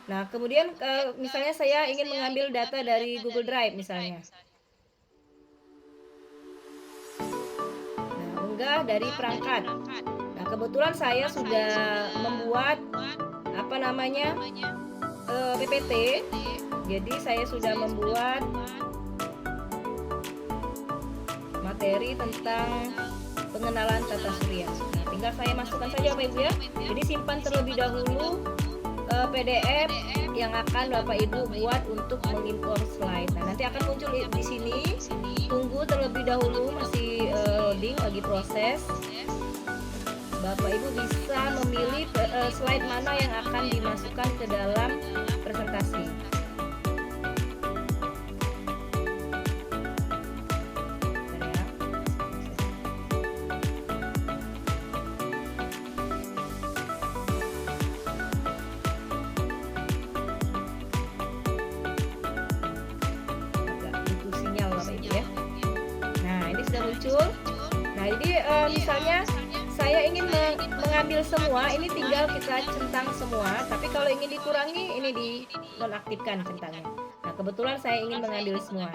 Speaker 2: Nah, kemudian misalnya saya ingin mengambil data dari Google Drive misalnya. Nah, unggah dari perangkat. Nah, kebetulan saya sudah membuat apa namanya PPT. Jadi saya sudah membuat materi tentang pengenalan tata surya. Nah, tinggal saya masukkan saja Bapak Ibu ya. Jadi simpan terlebih dahulu PDF yang akan Bapak Ibu buat untuk mengimpor slide. Nah, nanti akan muncul di sini. Tunggu terlebih dahulu, masih loading, lagi proses. Bapak Ibu bisa memilih slide mana yang akan dimasukkan ke dalam presentasi. Muncul. Nah, jadi misalnya saya ingin mengambil semua, ini tinggal kita centang semua. Tapi kalau ingin dikurangi, ini di nonaktifkan centangnya. Nah, kebetulan saya ingin mengambil semua.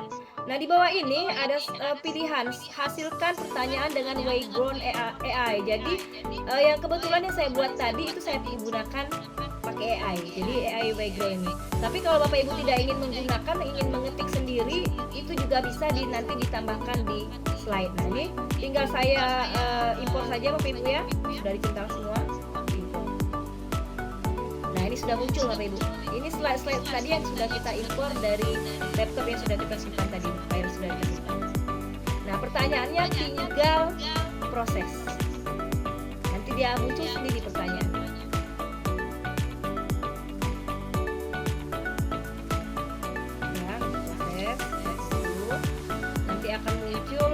Speaker 2: Nah, di bawah ini ada pilihan hasilkan pertanyaan dengan Wayground AI. Jadi yang kebetulan yang saya buat tadi itu saya gunakan pakai AI. Jadi AI Wayground ini. Tapi kalau Bapak Ibu tidak ingin menggunakan, ingin mengetik sendiri, itu juga bisa nanti ditambahkan di slide. Nah, ini tinggal saya impor saja Bapak Ibu ya. Sudah dicentang semua. Impor. Nah, ini sudah muncul Bapak Ibu. Ini slide tadi yang sudah kita impor dari laptop yang sudah kita simpan tadi. File sudah kita simpan. Nah, pertanyaannya tinggal proses. Nanti dia muncul sendiri pertanyaan. Akan muncul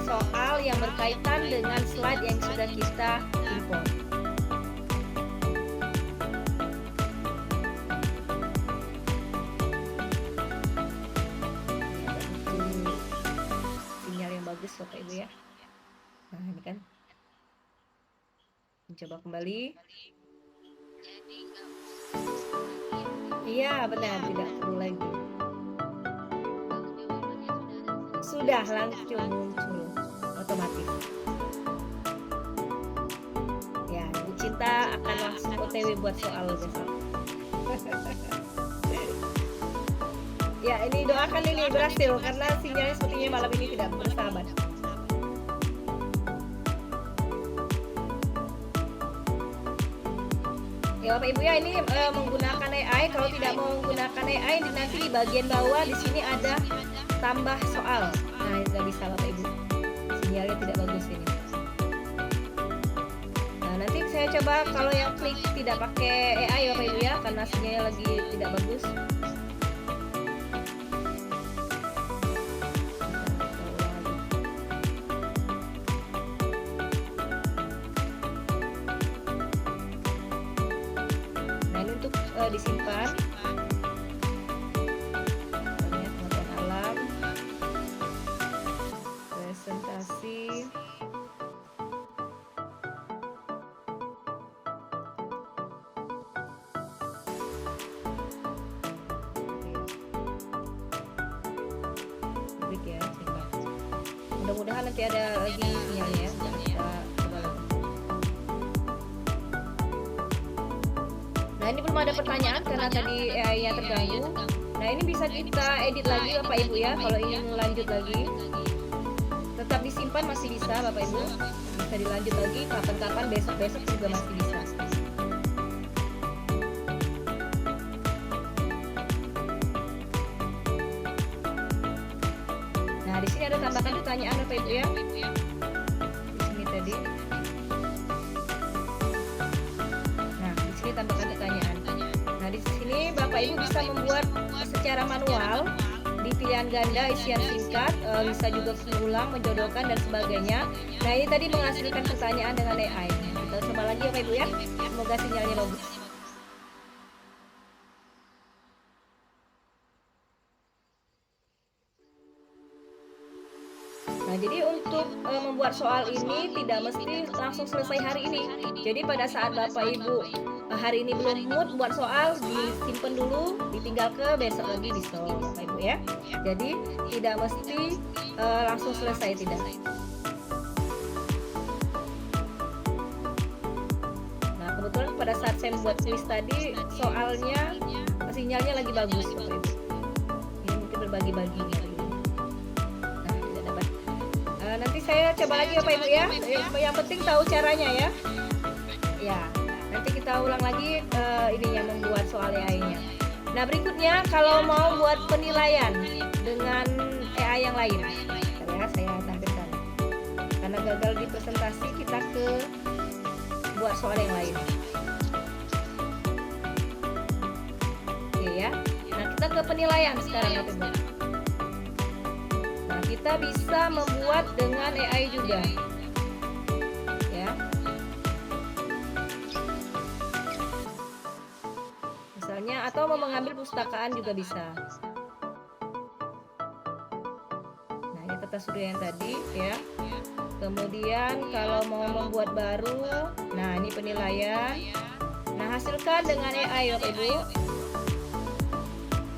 Speaker 2: soal yang berkaitan dengan slide yang sudah kita import. Sinyal yang bagus Bapak Ibu ya. Nah, ini kan Coba kembali.
Speaker 3: Jadi nggak
Speaker 2: Iya, benar, tidak perlu lagi.
Speaker 3: kalau jawabannya
Speaker 2: Sudah langsung muncul otomatis. Ya, Ibu Cinta akan langsung OTW buat soal besok. Ya, ini doakan ini berhasil karena sinyalnya sepertinya malam ini tidak bersahabat. Ya Bapak Ibu ya, ini menggunakan AI. Kalau tidak mau menggunakan AI, nanti di bagian bawah di sini ada tambah soal. Nah, itu bisa Bapak Ibu. Sinyalnya tidak bagus ini. Nah, nanti saya coba kalau yang klik tidak pakai AI Bapak Ibu ya, karena sinyalnya lagi tidak bagus. Nah, ini untuk disimpan. Misalnya pengetahuan alam, presentasi. Klik ya, simpan. Mudah-mudahan nanti ada lagi sinyalnya ya. Kita coba lagi. Nah, ini belum ada pertanyaan karena tadi AI-nya terganggu. Nah, ini bisa kita edit lagi Bapak Ibu ya. Kalau ingin lanjut lagi, tetap disimpan masih bisa Bapak Ibu. Bisa dilanjut lagi kapan-kapan, besok-besok juga masih bisa. Nah, di sini ada tambahkan pertanyaan Bapak Ibu ya. Di sini tadi. Nah, di sini tambahkan pertanyaan. Nah, di sini Bapak Ibu bisa membuat secara manual di pilihan ganda isian singkat, bisa juga mengulang, menjodohkan dan sebagainya. Nah, ini tadi menghasilkan pertanyaan dengan AI. Kita coba lagi Bapak Ibu ya. Semoga sinyalnya bagus. Nah, jadi untuk membuat soal ini tidak mesti langsung selesai hari ini. Jadi pada saat Bapak Ibu hari ini belum mood buat soal, disimpan dulu, ditinggal ke besok lagi bisa Bapak Ibu ya. Jadi tidak mesti langsung selesai, tidak. Nah, kebetulan pada saat saya membuat kuis tadi soalnya sinyalnya lagi bagus Bapak Ibu. Ini mungkin berbagi-bagi ya. Nanti saya coba lagi Bapak Ibu ya. Yang penting tahu caranya ya. Ya, nanti kita ulang lagi ininya membuat soal AI-nya. Nah, berikutnya kalau mau buat penilaian dengan AI yang lain. Bentar ya, saya tampilkan. Karena gagal di presentasi, kita ke buat soal yang lain. Oke ya. Nah, kita ke penilaian sekarang Bapak Ibu. Kita bisa membuat dengan AI juga ya. Misalnya atau mau mengambil pustakaan juga bisa. Nah, ini tata surya yang tadi ya. Kemudian kalau mau membuat baru, nah ini penilaian. Nah, hasilkan dengan AI Bapak Ibu.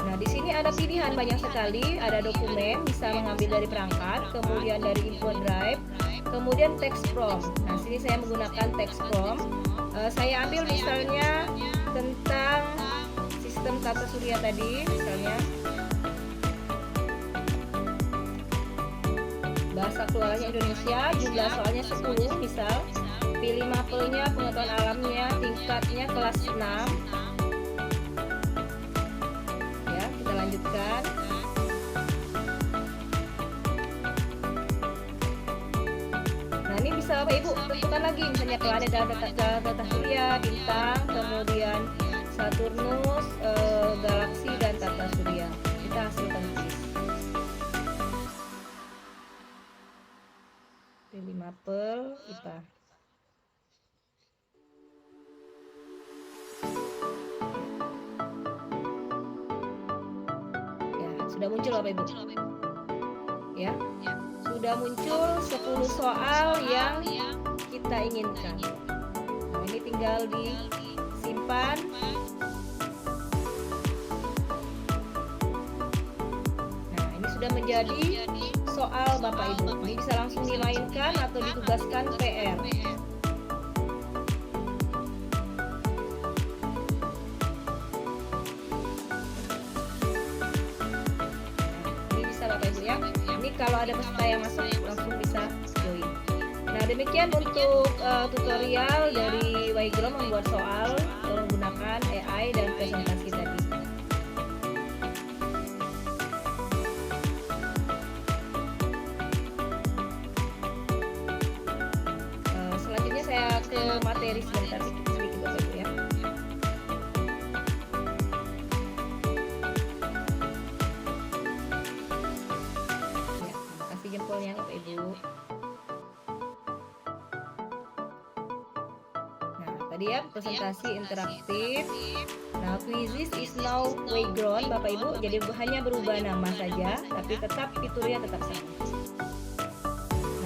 Speaker 2: Nah, di sini ada pilihan banyak sekali, ada dokumen, bisa mengambil dari perangkat, kemudian dari info drive, kemudian text prompt. Nah, sini saya menggunakan text prompt. Saya ambil misalnya tentang sistem tata surya tadi, misalnya bahasa keluarganya Indonesia, jumlah soalnya 10 misal, pilih mapelnya, pengetahuan alamnya, tingkatnya kelas 6. Lanjutkan. Nah, ini bisa Bapak Ibu tentukan lagi misalnya planet dalam tata surya, bintang, kemudian Saturnus, galaksi dan tata surya. Kita hasilkan list. Pilih mapel IPA. Sudah muncul Bapak Ibu ya, sudah muncul 10 soal yang kita inginkan. tinggal disimpan. Nah, ini sudah menjadi soal Bapak Ibu. Ini bisa langsung dimainkan atau ditugaskan PR. Ini bisa Bapak Ibu ya. Ini kalau ada peserta yang masuk langsung bisa join. Nah, demikian untuk tutorial dari Wayground membuat soal menggunakan AI dan presentasi tadi. Selanjutnya saya ke materi sebentar sedikit Bapak Ibu ya. Ya, kasih jempolnya Bapak Ibu. Tadi ya presentasi interaktif. Nah, Quizzes is now Wayground Bapak Ibu, jadi hanya berubah nama saja, tapi tetap fiturnya tetap sama.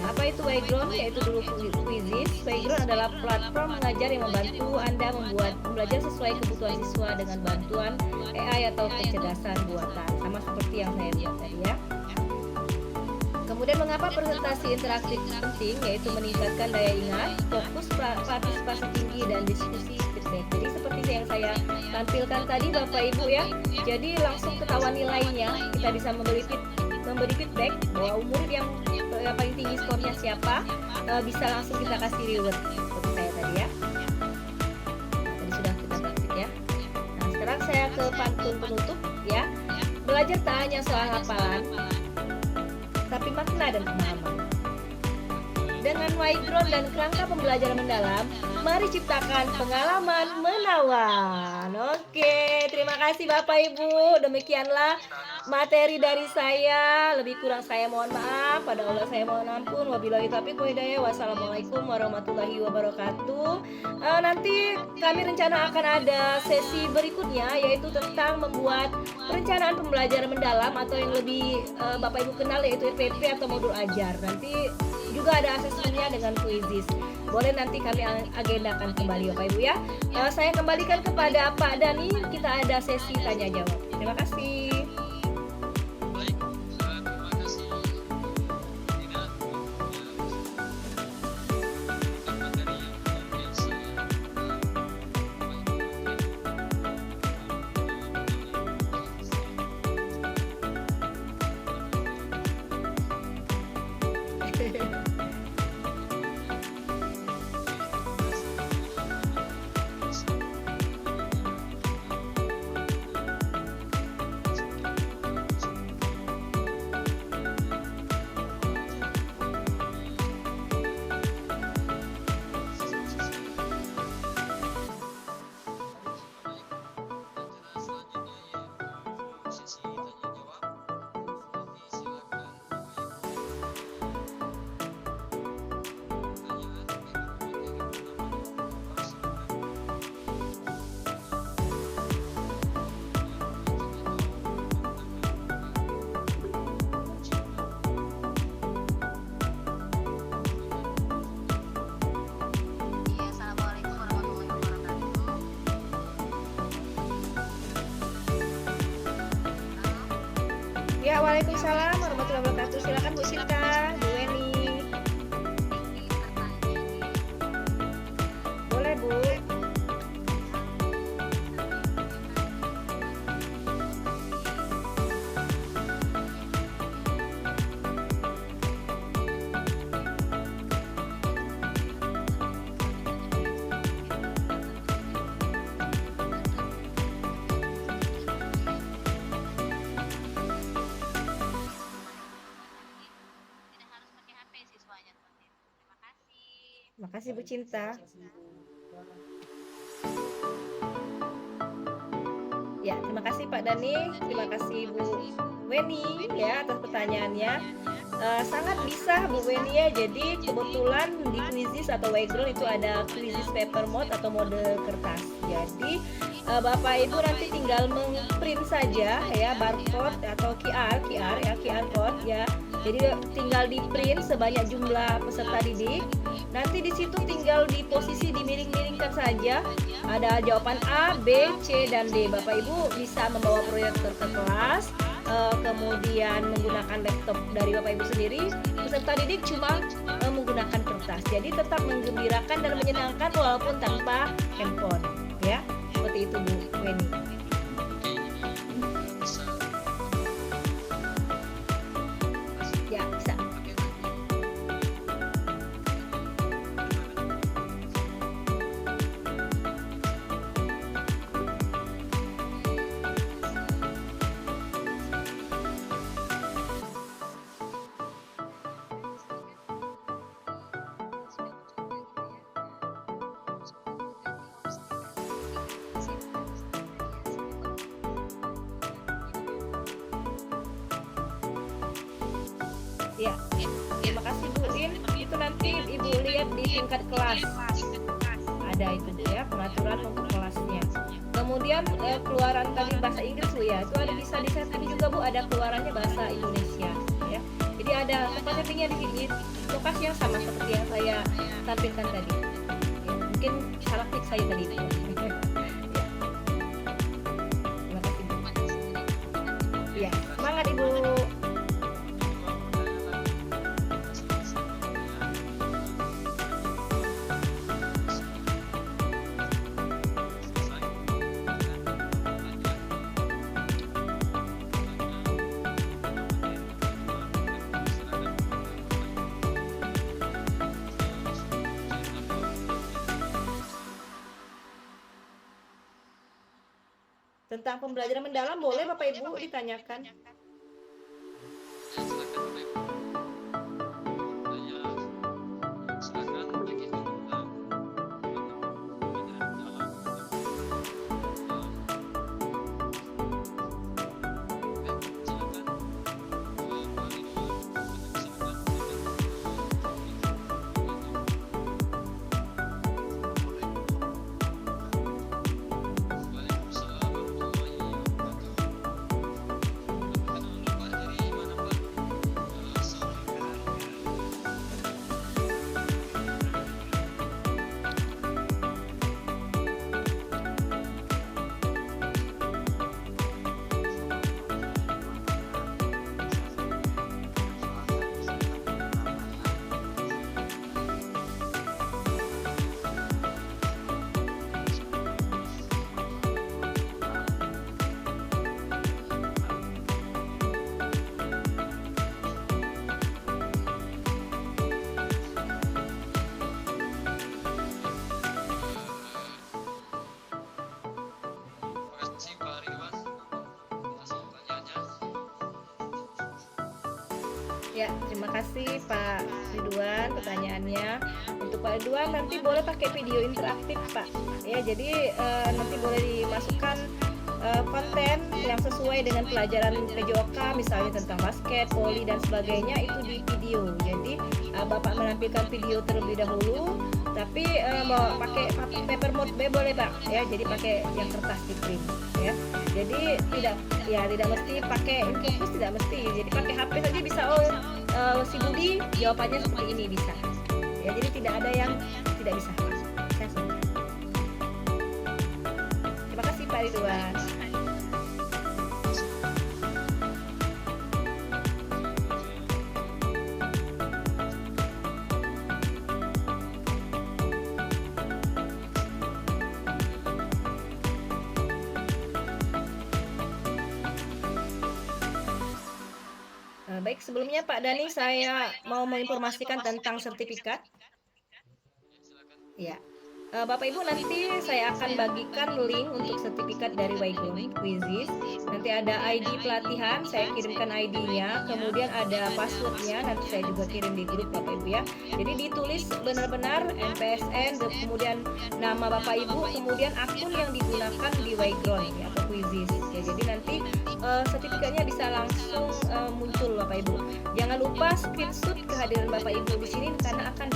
Speaker 2: Nah, apa itu Wayground? Yaitu dulu Quizzes. Wayground adalah platform mengajar yang membantu Anda membuat belajar sesuai kebutuhan siswa dengan bantuan AI atau kecerdasan buatan, sama seperti yang saya buat tadi ya. Kemudian mengapa presentasi interaktif penting, yaitu meningkatkan daya ingat, fokus, partisipasi tinggi, dan diskusi feedback. Jadi seperti yang saya tampilkan tadi Bapak Ibu ya, jadi langsung ketahuan nilainya, kita bisa memberi feedback bahwa murid yang paling tinggi skornya siapa, bisa langsung kita kasih reward seperti saya tadi ya. Tadi sudah kita praktik ya. Nah, sekarang saya ke pantun penutup ya. Belajar tak hanya soal hafalan, tapi makna dan pemahaman. Dengan Wayground dan kerangka pembelajaran mendalam, mari ciptakan pengalaman menawan. Oke, terima kasih Bapak Ibu. Demikianlah materi dari saya. Lebih kurang saya mohon maaf. Pada Allah saya mohon ampun. Wabillahi taufiq wal hidayah. Wassalamualaikum warahmatullahi wabarakatuh. Nanti kami rencana akan ada sesi berikutnya, yaitu tentang membuat perencanaan pembelajaran mendalam atau yang lebih Bapak Ibu kenal yaitu RPP atau modul ajar. Nanti juga ada asesmennya dengan Quizzes. Boleh nanti kami agendakan kembali Bapak Ibu ya. Saya kembalikan kepada Pak Dani. Kita ada sesi tanya jawab. Terima kasih.
Speaker 3: Baik, terima kasih Tina. Materi yang luar biasa. Sesi tanya jawab. Nanti silakan pertanyaan materi pertama. Silakan.
Speaker 4: Iya, assalamualaikum warahmatullahi wabarakatuh.
Speaker 2: Ya, waalaikumsalam warahmatullahi wabarakatuh. Silakan Bu Sinta, Bu Weni. Boleh Bu.
Speaker 4: Tidak harus pakai HP siswanya seperti itu. Terima kasih.
Speaker 2: Makasih Bu Cinta. Ya, terima kasih Pak Dani, terima kasih Bu Weni ya atas pertanyaannya. Sangat bisa Bu Weni ya. Jadi kebetulan di Quizzes atau Wayground itu ada Quizzes paper mode atau mode kertas. Jadi Bapak Ibu nanti tinggal meng-print saja ya barcode atau QR code ya. Jadi tinggal di print sebanyak jumlah peserta didik. Nanti di situ tinggal di posisi dimiring-miringkan saja. Ada jawaban A, B, C, dan D. Bapak Ibu bisa membawa proyektor ke kelas, kemudian menggunakan laptop dari Bapak Ibu sendiri. Peserta didik cuma menggunakan kertas. Jadi tetap menggembirakan dan menyenangkan walaupun tanpa handphone, ya. Seperti itu Bu Weni. Ya, bisa. Ya, terima kasih Bu In. Itu nanti Ibu lihat di tingkat kelas. Ada itu Bu ya, pengaturan untuk kelasnya. Kemudian keluaran tadi bahasa Inggris Bu ya, itu ada bisa disetting juga Bu, ada keluarannya bahasa Indonesia ya. Jadi ada tempat settingnya di lokasi yang sama seperti yang saya tampilkan tadi. Ya, mungkin salah klik saya tadi. Ya. Terima kasih Bu. Ya, semangat Ibu. Tentang pembelajaran mendalam boleh Bapak Ibu ditanyakan. Ya, terima kasih Pak Ridwan pertanyaannya. Untuk Pak Ridwan nanti boleh pakai video interaktif Pak. Ya, jadi nanti boleh dimasukkan konten yang sesuai dengan pelajaran PJOK, misalnya tentang basket, voli dan sebagainya itu di video. Jadi Bapak menampilkan video terlebih dahulu, tapi mau pakai paper mode B boleh Pak. Ya, jadi pakai yang kertas di print. Ya, jadi tidak mesti pakai infocus, tidak mesti. Jadi pakai HP saja bisa. Si Budi jawabannya seperti ini bisa. Ya, jadi tidak ada yang tidak bisa. Saya suka. Terima kasih Pak Ridwan. Baik, sebelumnya Pak Dani saya mau menginformasikan tentang sertifikat. Ya, Bapak Ibu nanti saya akan bagikan link untuk sertifikat dari Wayground Quizzes. Nanti ada ID pelatihan, saya kirimkan ID-nya, kemudian ada passwordnya, nanti saya juga kirim di grup Bapak Ibu ya. Jadi ditulis benar-benar MPSN, kemudian nama Bapak Ibu, kemudian akun yang digunakan di Wayground ya, atau Quizzes. Ya, jadi nanti sertifikatnya bisa langsung muncul Bapak Ibu. Jangan lupa screenshot kehadiran Bapak Ibu di sini karena akan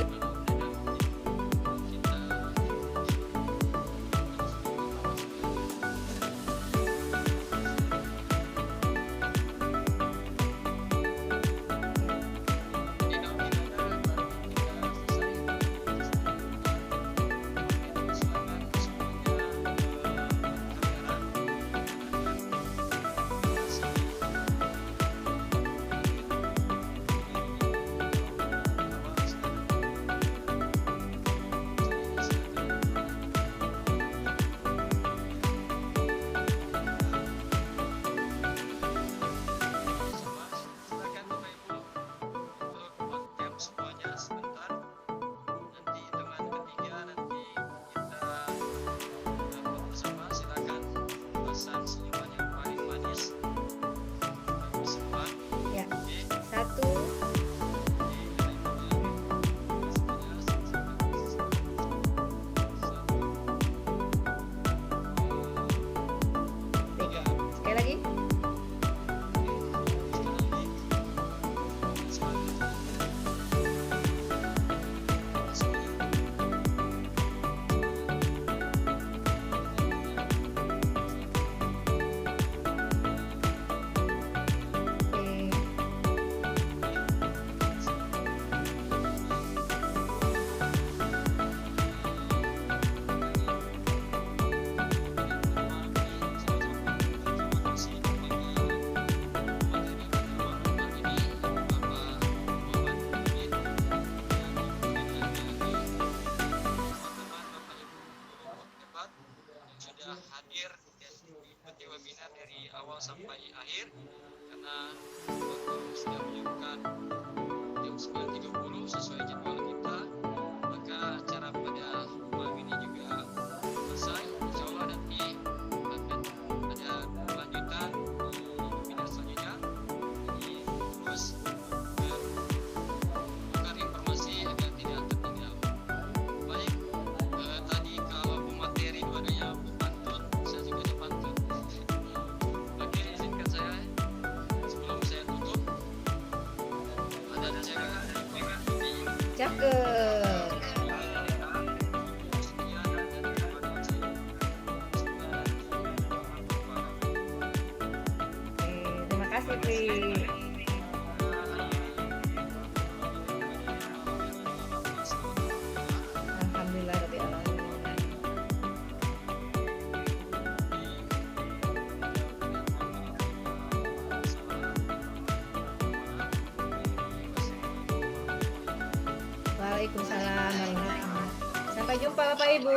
Speaker 3: sudah hadir dan mengikuti webinar dari awal sampai akhir, karena waktu sudah menunjukkan jam 9.30 sesuai jadwal kita, maka acara pada malam ini juga selesai. Insya Allah nanti akan ada lanjutan di webinar selanjutnya. Jadi terus tukar informasi agar tidak tertinggal. Baik, tadi kalau pemateri dua-duanya pantun, saya juga dipantun. Oke, izinkan saya sebelum saya tutup, ada saya mengikuti
Speaker 2: Cakep. Terima kasih, Pri. Alhamdulillah rabbil alamin. Waalaikumsalam warahmatullahi wabarakatuh. Sampai jumpa Bapak Ibu.